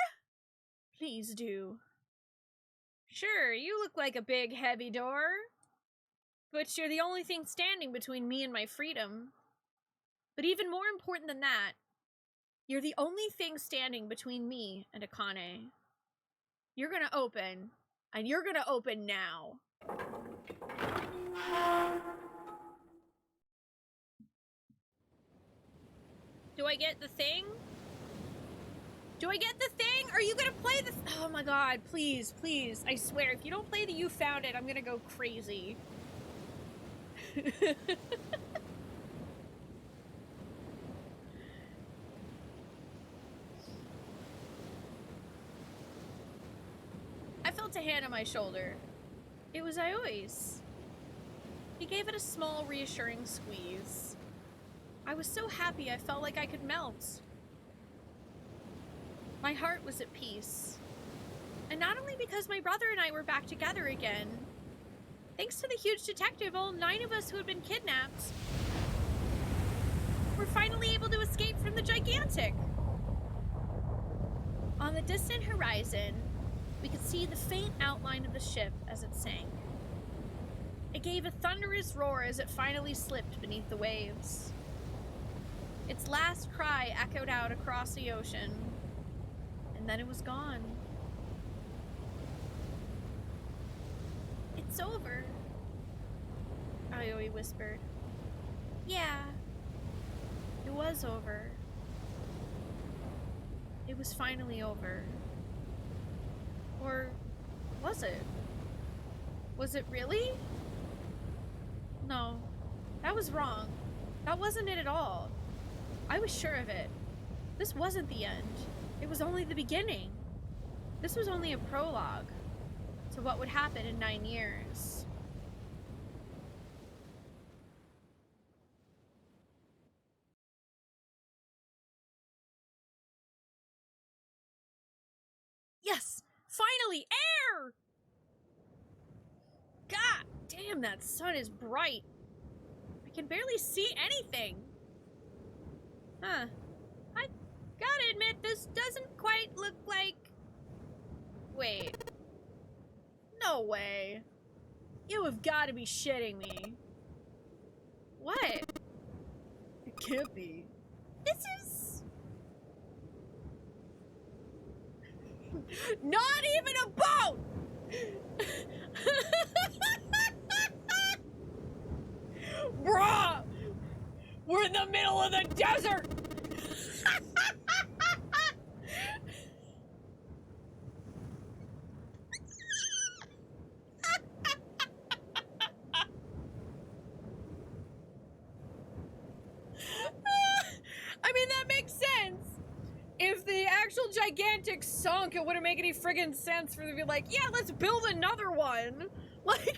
Please do. Sure, you look like a big, heavy door. But you're the only thing standing between me and my freedom. But even more important than that, you're the only thing standing between me and Akane. You're gonna open, and you're gonna open now. Do I get the thing? Do I get the thing? Are you gonna play the oh my god, please, please. I swear, if you don't play the You Found It, I'm gonna go crazy. I felt a hand on my shoulder. It was Aoi's. He gave it a small, reassuring squeeze. I was so happy I felt like I could melt. My heart was at peace. And not only because my brother and I were back together again. Thanks to the huge detective, all 9 of us who had been kidnapped were finally able to escape from the gigantic. On the distant horizon, we could see the faint outline of the ship as it sank. It gave a thunderous roar as it finally slipped beneath the waves. Its last cry echoed out across the ocean, and then it was gone. It's over, Aoi whispered. Yeah, it was over. It was finally over. Or was it? Was it really? No, that was wrong. That wasn't it at all. I was sure of it. This wasn't the end. It was only the beginning. This was only a prologue to what would happen in 9 years. Yes! Finally! Air! God damn, that sun is bright. I can barely see anything. Huh. I gotta admit, this doesn't quite look like... Wait. No way. You have gotta be shitting me. What? It can't be. This is... Not even a boat! Bruh! We're in the middle of the desert! I mean, that makes sense. If the actual gigantic sunk, it wouldn't make any friggin' sense for them to be like, yeah, let's build another one. Like...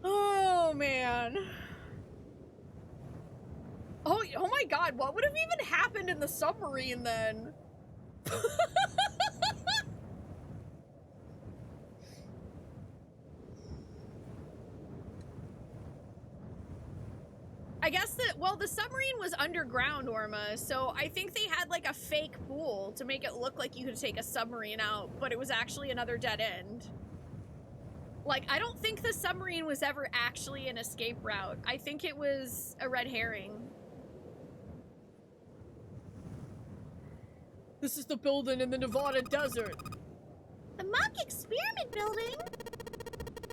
Oh, man. Oh my god, what would have even happened in the submarine then? I guess that, well, the submarine was underground, Orma, so I think they had like a fake pool to make it look like you could take a submarine out, but it was actually another dead end. Like, I don't think the submarine was ever actually an escape route. I think it was a red herring. This is the building in the Nevada desert. The mock experiment building?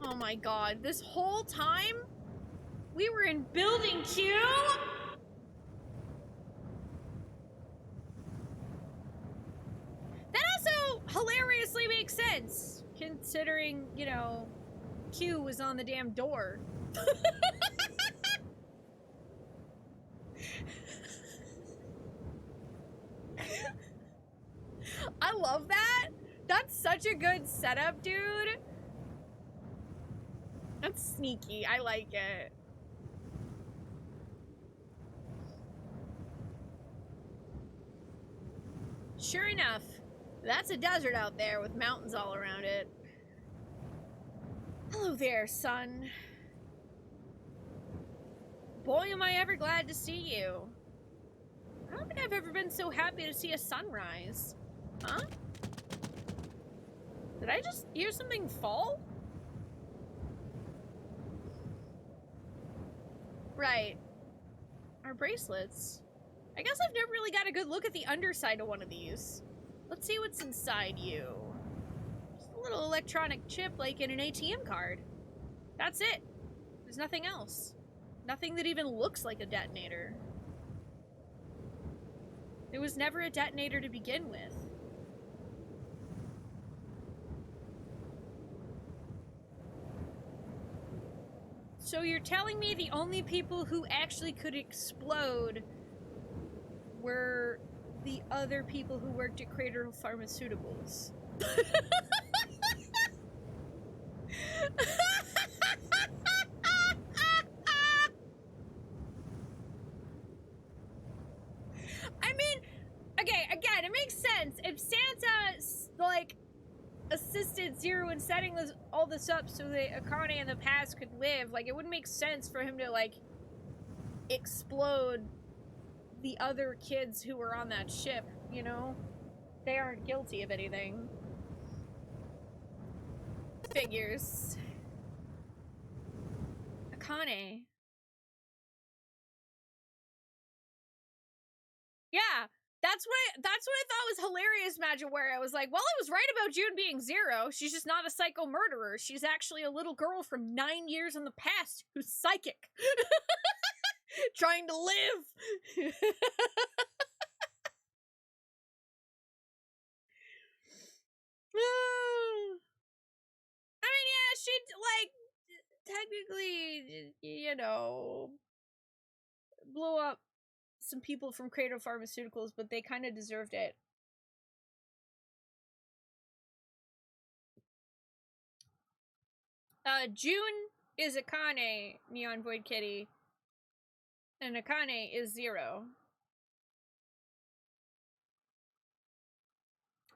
Oh my god, this whole time? We were in building Q? That also, hello? sense, considering, you know, Q was on the damn door. I love that. That's such a good setup, dude. That's sneaky. I like it. Sure enough, that's a desert out there with mountains all around it. Hello there, son. Boy, am I ever glad to see you. I don't think I've ever been so happy to see a sunrise. Huh? Did I just hear something fall? Right. Our bracelets. I guess I've never really got a good look at the underside of one of these. Let's see what's inside you. Just a little electronic chip like in an ATM card. That's it. There's nothing else. Nothing that even looks like a detonator. It was never a detonator to begin with. So you're telling me the only people who actually could explode were the other people who worked at Cradle Pharmaceuticals? I mean, okay, again, it makes sense. If Santa, like, assisted Zero in setting all this up so that Akane in the past could live, like, it wouldn't make sense for him to, like, explode the other kids who were on that ship, you know? They aren't guilty of anything. Figures. Akane. Yeah, that's what I thought was hilarious, Magic, where I was like, well, I was right about June being Zero. She's just not a psycho murderer. She's actually a little girl from 9 years in the past who's psychic. Trying to live. I mean, yeah, she, like, technically, you know, blew up some people from Cradle Pharmaceuticals, but they kind of deserved it. June is Akane, Neon Void Kitty, and Akane is Zero.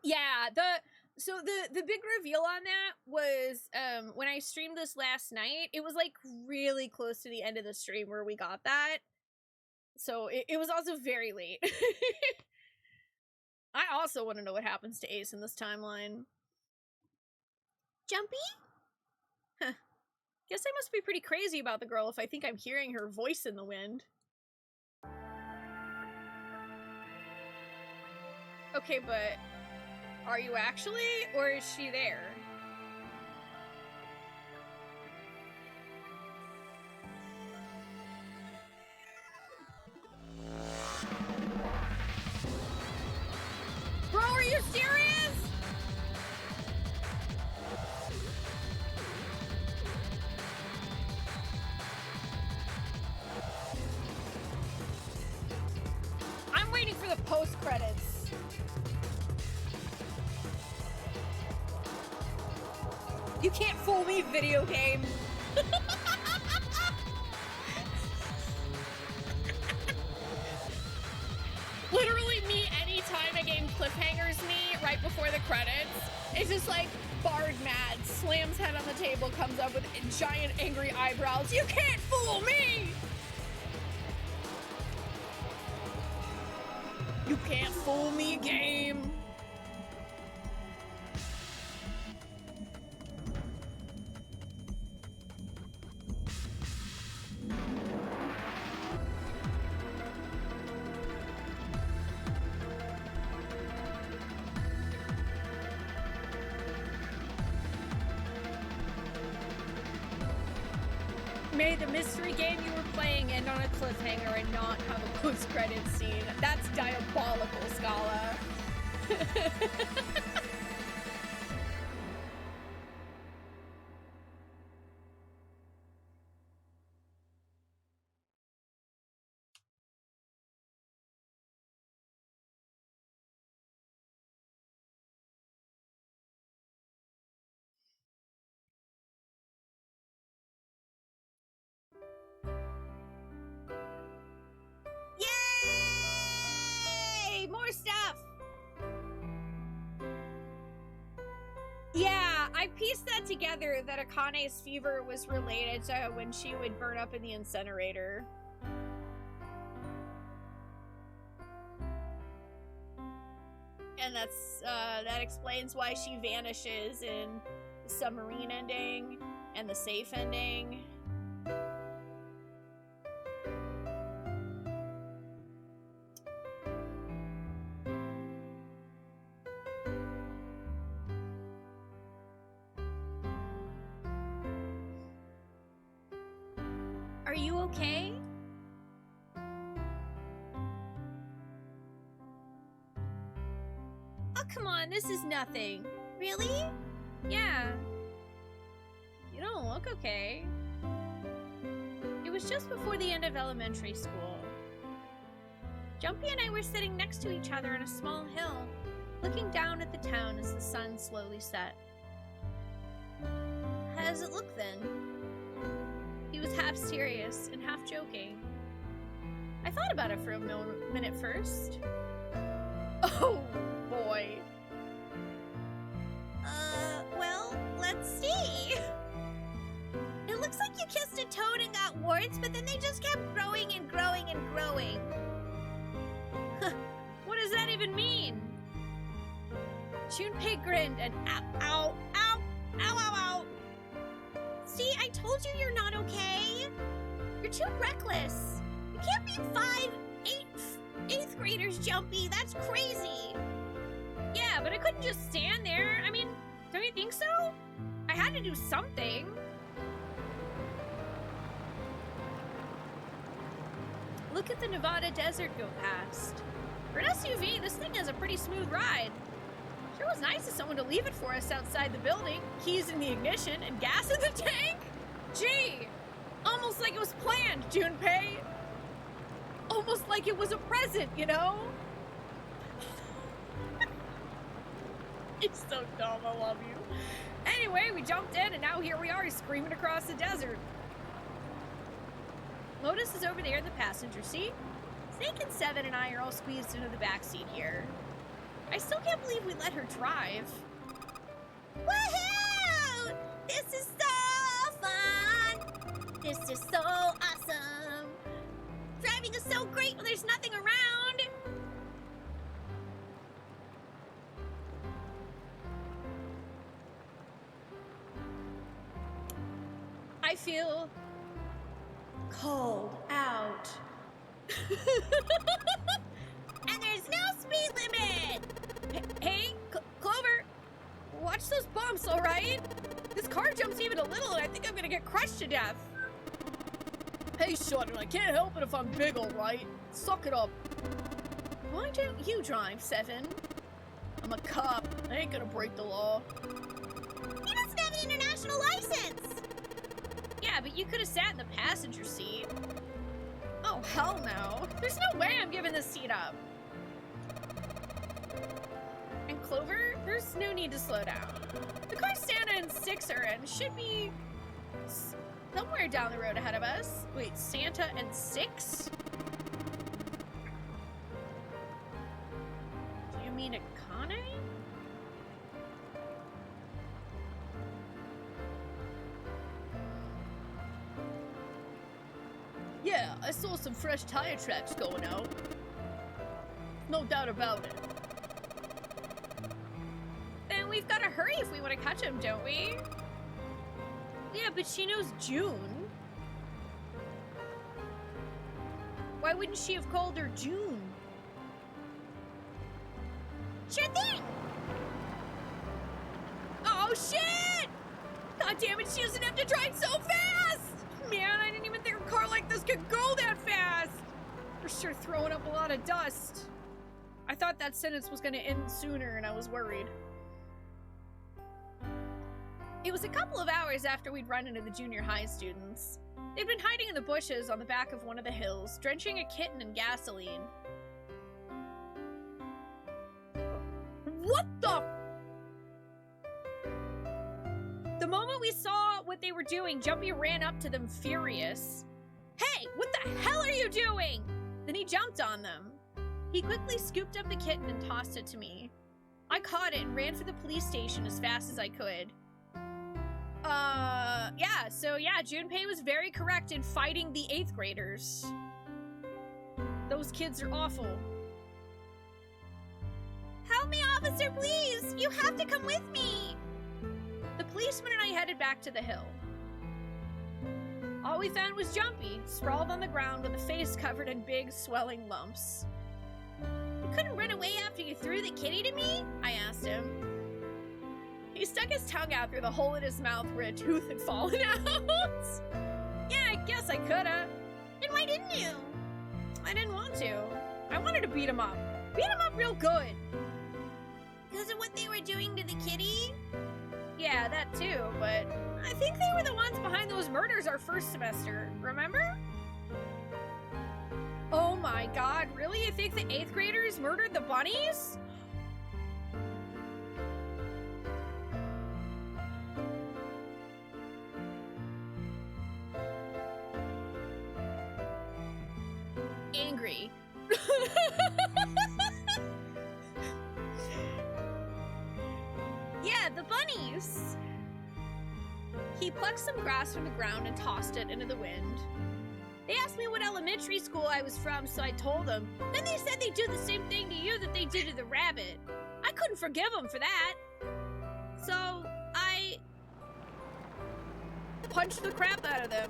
Yeah, the big reveal on that was when I streamed this last night. It was like really close to the end of the stream where we got that. So it was also very late. I also want to know what happens to Ace in this timeline. Jumpy? Huh. Guess I must be pretty crazy about the girl if I think I'm hearing her voice in the wind. Okay, but are you actually, or is she there? Bro, are you serious? I'm waiting for the post-credits. You can't fool me, video game. Literally me anytime a game cliffhangers me right before the credits. It's just like Bard mad, slams head on the table, comes up with giant angry eyebrows. You can't fool me! You can't fool me, game. May the mystery game you were playing end on a cliffhanger and not have a post-credit scene. That's diabolical, Scala. I pieced that together that Akane's fever was related to when she would burn up in the incinerator. And that explains why she vanishes in the submarine ending and the safe ending. Are you okay? Oh, come on, this is nothing. Really? Yeah. You don't look okay. It was just before the end of elementary school. Jumpy and I were sitting next to each other on a small hill, looking down at the town as the sun slowly set. How does it look then? He was half serious and half joking. I thought about it for a minute first. Oh, boy. Well, let's see. It looks like you kissed a toad and got warts, but then they just kept growing and growing and growing. What does that even mean? Junpei grinned and ow, ow, ow, ow, ow, ow. See, I told you you're not okay. You're too reckless. You can't be eighth graders, Jumpy. That's crazy. Yeah, but I couldn't just stand there. I mean, don't you think so? I had to do something. Look at the Nevada desert go past. For an SUV, this thing has a pretty smooth ride. Sure was nice of someone to leave it for us outside the building, keys in the ignition, and gas in the tank. Gee, almost like it was planned, Junpei. Almost like it was a present, you know? It's so dumb, I love you. Anyway, we jumped in, and now here we are screaming across the desert. Lotus is over there in the passenger seat. Snake and Seven and I are all squeezed into the back seat here. I still can't believe we let her drive. Woohoo! This is so fun! This is so awesome! Driving is so great when there's nothing around! I feel cold out. And there's no speed limit! Hey, Clover, watch those bumps, all right? This car jumps even a little, and I think I'm gonna get crushed to death. Hey, Sheldon, I can't help it if I'm big, all right? Suck it up. Why don't you drive, Seven? I'm a cop. I ain't gonna break the law. He doesn't have an international license! Yeah, but you could have sat in the passenger seat. Oh, hell no. There's no way I'm giving this seat up. And Clover, there's no need to slow down. The car Santa and Six are in should be somewhere down the road ahead of us. Wait, Santa and Six? Do you mean Akane? Yeah, I saw some fresh tire tracks going out. No doubt about it. Then we've got to hurry if we want to catch him, don't we? Yeah, but she knows June. Why wouldn't she have called her June? Sure thing! Oh, shit! God damn it, she doesn't have to drive so fast! Man, I didn't even think a car like this could go that fast! For sure throwing up a lot of dust. I thought that sentence was gonna end sooner and I was worried. It was a couple of hours after we'd run into the junior high students. They'd been hiding in the bushes on the back of one of the hills, drenching a kitten in gasoline. What the? The moment we saw what they were doing, Jumpy ran up to them furious. Hey, what the hell are you doing? Then he jumped on them. He quickly scooped up the kitten and tossed it to me. I caught it and ran for the police station as fast as I could. Yeah, so yeah, Junpei was very correct in fighting the 8th graders. Those kids are awful. Help me, officer, please! You have to come with me! The policeman and I headed back to the hill. All we found was Jumpy, sprawled on the ground with a face covered in big, swelling lumps. You couldn't run away after you threw the kitty to me? I asked him. He stuck his tongue out through the hole in his mouth where a tooth had fallen out. Yeah, I guess I coulda. Then why didn't you? I didn't want to. I wanted to beat him up. Beat him up real good. Because of what they were doing to the kitty? Yeah, that too, but I think they were the ones behind those murders our first semester, remember? Oh my god, really? You think the 8th graders murdered the bunnies? Angry. Yeah, the bunnies! He plucked some grass from the ground and tossed it into the wind. They asked me what elementary school I was from, so I told them. Then they said they'd do the same thing to you that they did to the rabbit. I couldn't forgive them for that. So, I punched the crap out of them.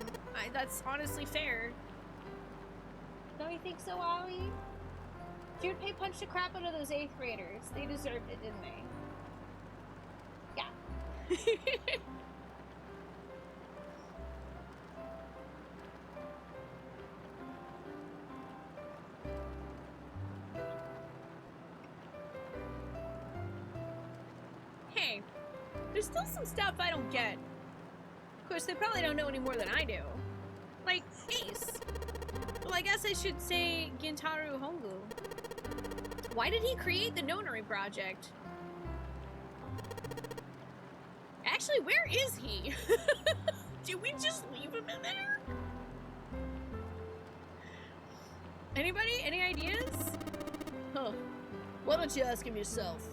That's honestly fair. Don't you think so, Ollie? Junpei punched the crap out of those 8th graders. They deserved it, didn't they? Yeah. Hey, there's still some stuff I don't get. Of course, they probably don't know any more than I do. Like, Ace. Well, I guess I should say Gintaro Hongu. Why did he create the Nonary project? Actually, where is he? Did we just leave him in there? Anybody? Any ideas? Huh. Why don't you ask him yourself?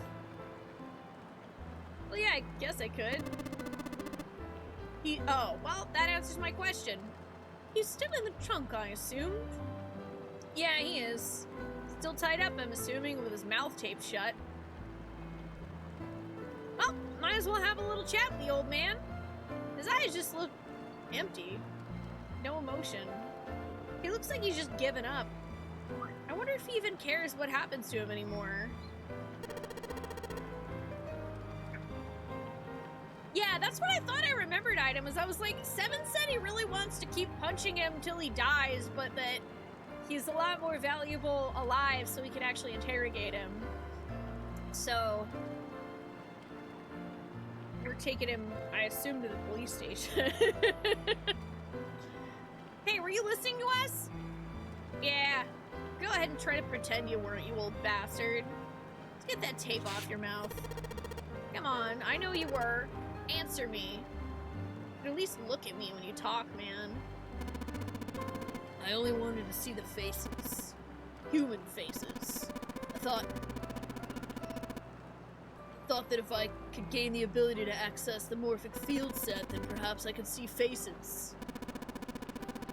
Well, yeah, I guess I could. Oh, well, that answers my question. He's still in the trunk, I assumed. Yeah, he is. Still tied up, I'm assuming, with his mouth taped shut. Well, might as well have a little chat with the old man. His eyes just look empty. No emotion. He looks like he's just given up. I wonder if he even cares what happens to him anymore. Yeah, that's what I thought I remembered, Item, was I was like, Seven said he really wants to keep punching him until he dies, but that he's a lot more valuable alive so we can actually interrogate him. So we're taking him, I assume, to the police station. Hey, were you listening to us? Yeah. Go ahead and try to pretend you weren't, you old bastard. Let's get that tape off your mouth. Come on, I know you were. Answer me. But at least look at me when you talk, man. I only wanted to see the faces. Human faces. I thought that if I could gain the ability to access the morphic field set, then perhaps I could see faces.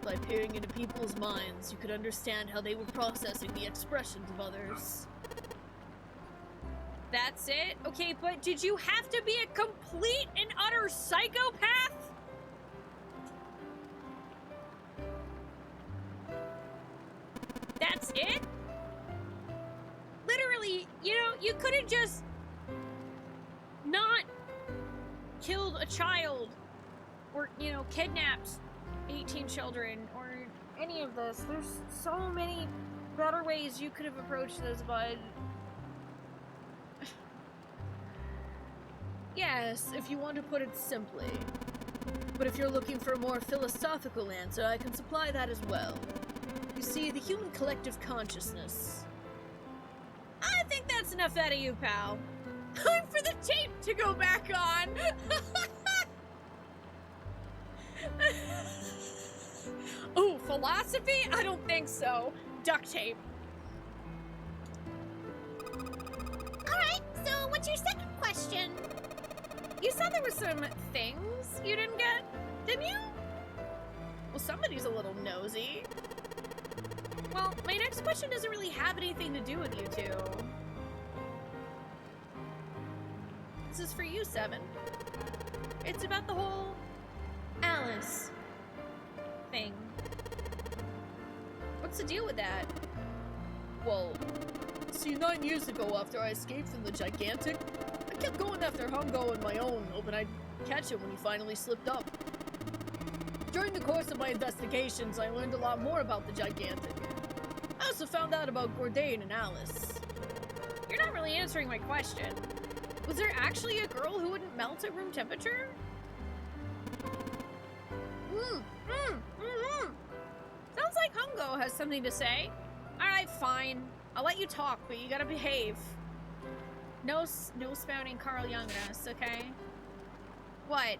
By peering into people's minds, you could understand how they were processing the expressions of others. That's it? Okay, but did you have to be a complete and utter psychopath? That's it? Literally, you know, you could have just not killed a child or, you know, kidnapped 18 children or any of this. There's so many better ways you could have approached this, bud. Yes, if you want to put it simply. But if you're looking for a more philosophical answer, I can supply that as well. You see, the human collective consciousness. I think that's enough out of you, pal. Time for the tape to go back on! Oh, philosophy? I don't think so. Duct tape. Alright, so what's your second question? You said there were some things you didn't get, didn't you? Well, somebody's a little nosy. Well, my next question doesn't really have anything to do with you two. This is for you, Seven. It's about the whole Alice thing. What's the deal with that? Well, see, 9 years ago after I escaped from the Gigantic, I kept going after Hongo on my own, hoping I'd catch him when he finally slipped up. During the course of my investigations, I learned a lot more about the Gigantic. I also found out about Gourdain and Alice. You're not really answering my question. Was there actually a girl who wouldn't melt at room temperature? Sounds like Hongo has something to say. Alright, fine. I'll let you talk, but you gotta behave. No spouting Carl Youngness, okay? What?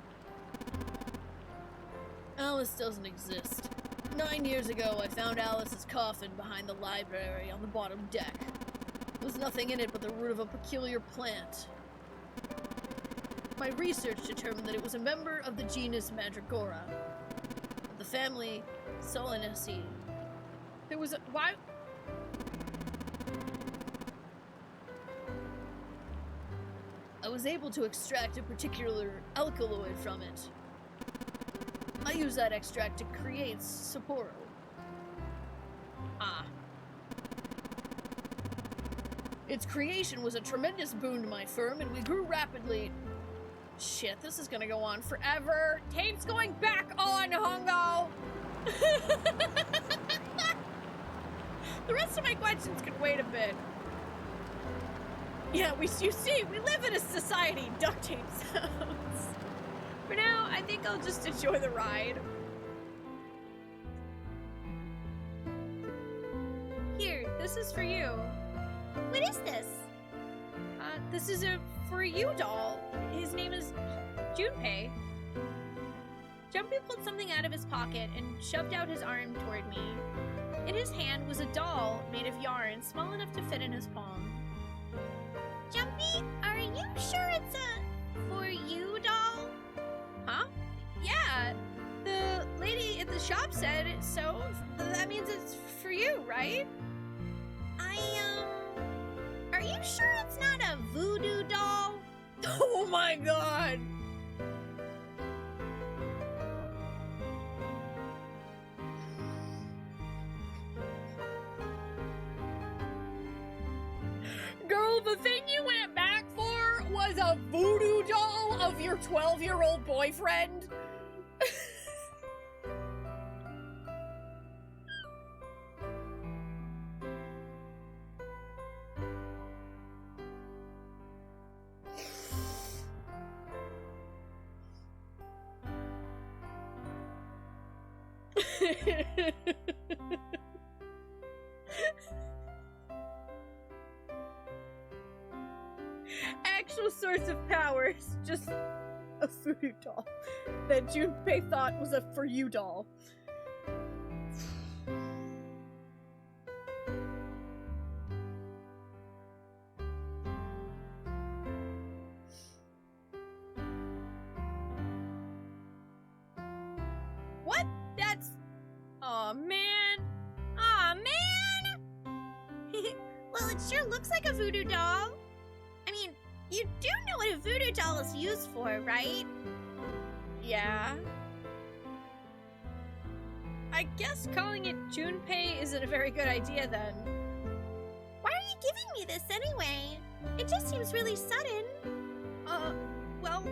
Alice doesn't exist. 9 years ago, I found Alice's coffin behind the library on the bottom deck. There was nothing in it but the root of a peculiar plant. My research determined that it was a member of the genus Mandragora, of the family Solanaceae. There was a... Why... I was able to extract a particular alkaloid from it. I use that extract to create Sapporo. Ah. Its creation was a tremendous boon to my firm, and we grew rapidly. Shit, this is gonna go on forever. Tape's going back on, Hongo! The rest of my questions can wait a bit. Yeah, you see, we live in a society, duct tape sounds. For now, I think I'll just enjoy the ride. Here, this is for you. What is this? This is a for you doll. His name is Junpei. Junpei pulled something out of his pocket and shoved out his arm toward me. In his hand was a doll made of yarn, small enough to fit in his palm. Jumpy, are you sure it's a for you doll? Huh? Yeah. The lady at the shop said it, so that means it's for you, right? Are you sure it's not a voodoo doll? Oh my god! Girl, the thing you went back for was a voodoo doll of your 12-year-old boyfriend? Actual source of power is just a voodoo doll that Junpei thought was a for you doll. What? That's... Aw, man. Aw, man! Well, it sure looks like a voodoo doll. I mean, you do know what a voodoo doll is used for, right? Yeah. I guess calling it Junpei isn't a very good idea then. Why are you giving me this anyway? It just seems really sudden. Well,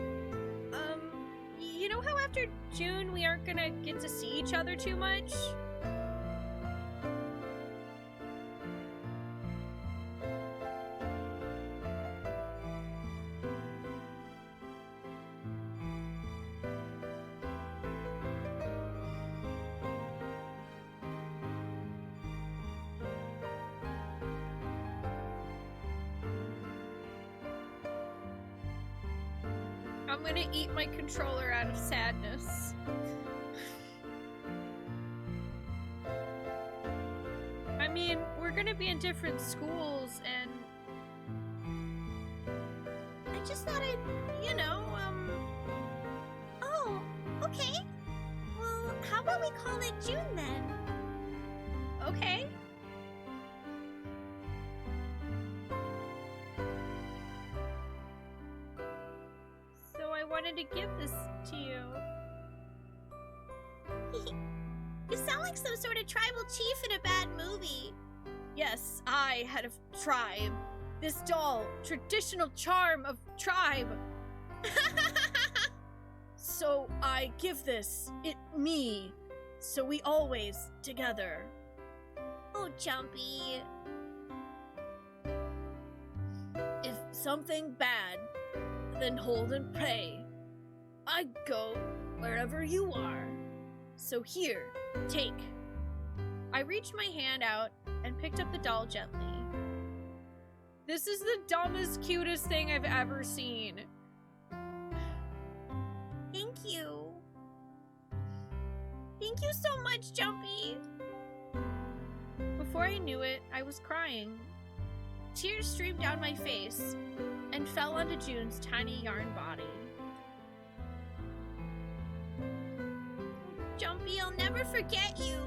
you know how after June we aren't gonna get to see each other too much? I'm gonna eat my controller out of sadness. I mean, we're gonna be in different schools, and I just thought I'd, we call it June then? Okay. So I wanted to give this to you. You sound like some sort of tribal chief in a bad movie. Yes, I had a tribe. This doll, traditional charm of tribe. So I give this, me, so we always together. Oh, Jumpy. If something bad, then hold and pray. I go wherever you are. So here, take. I reached my hand out and picked up the doll gently. This is the dumbest, cutest thing I've ever seen. Thank you. Thank you so much, Jumpy. Before I knew it, I was crying. Tears streamed down my face and fell onto June's tiny yarn body. Jumpy, I'll never forget you.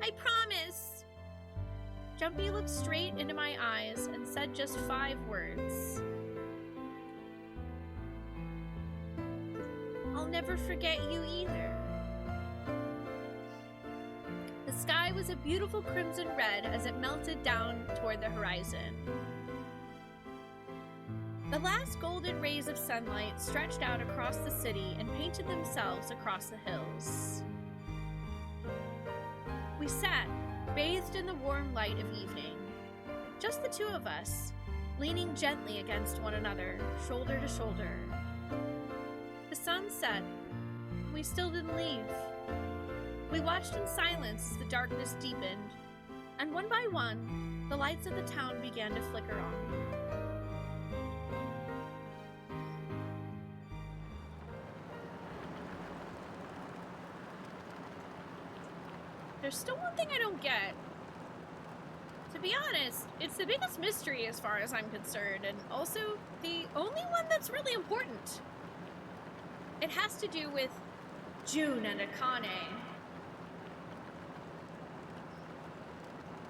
I promise. Jumpy looked straight into my eyes and said just 5 words. I'll never forget you either. The sky was a beautiful crimson red as it melted down toward the horizon. The last golden rays of sunlight stretched out across the city and painted themselves across the hills. We sat, bathed in the warm light of evening. Just the two of us, leaning gently against one another, shoulder to shoulder. The sun set. We still didn't leave. We watched in silence as the darkness deepened, and one by one, the lights of the town began to flicker on. There's still one thing I don't get. To be honest, it's the biggest mystery as far as I'm concerned, and also the only one that's really important. It has to do with June and Akane.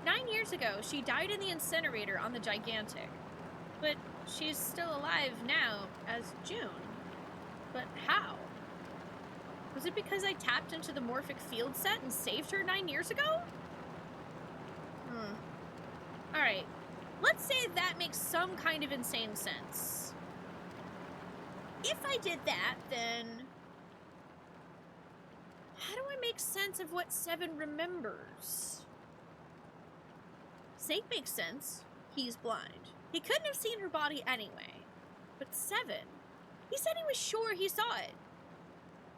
9 years ago, she died in the incinerator on the Gigantic. But she's still alive now as June. But how? Was it because I tapped into the morphic field set and saved her 9 years ago? Alright, let's say that makes some kind of insane sense. If I did that, then how do I make sense of what Seven remembers? Snake makes sense. He's blind. He couldn't have seen her body anyway. But Seven, he said he was sure he saw it.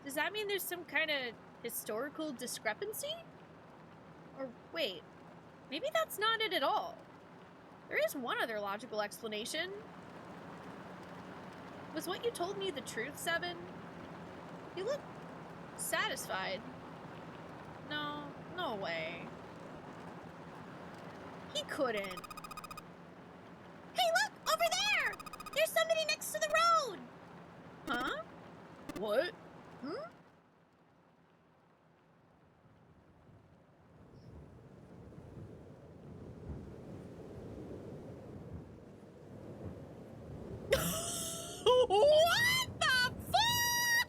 Does that mean there's some kind of historical discrepancy? Or wait, maybe that's not it at all. There is one other logical explanation. Was what you told me the truth, Seven? You look satisfied. No, no way. He couldn't. Hey, look! Over there! There's somebody next to the road! Huh? What? What the fuck?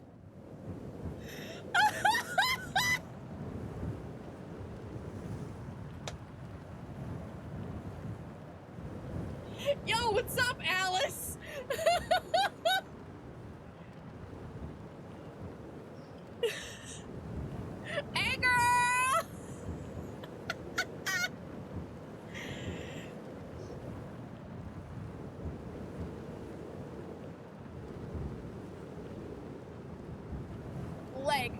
Yo, what's up, Alice? Hey, girl! Leg.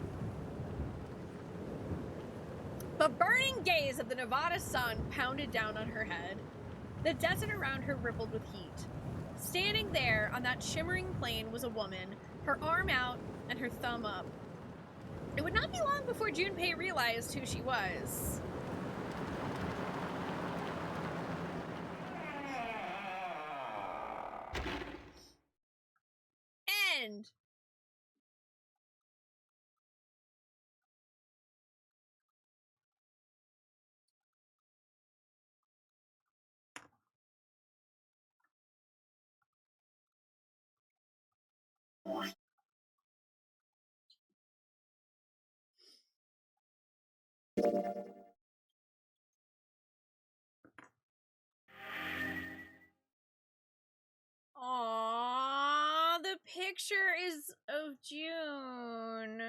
The burning gaze of the Nevada sun pounded down on her head. The desert around her rippled with heat. Standing there on that shimmering plain was a woman, her arm out and her thumb up. It would not be long before Junpei realized who she was. End. Aww, the picture is of June.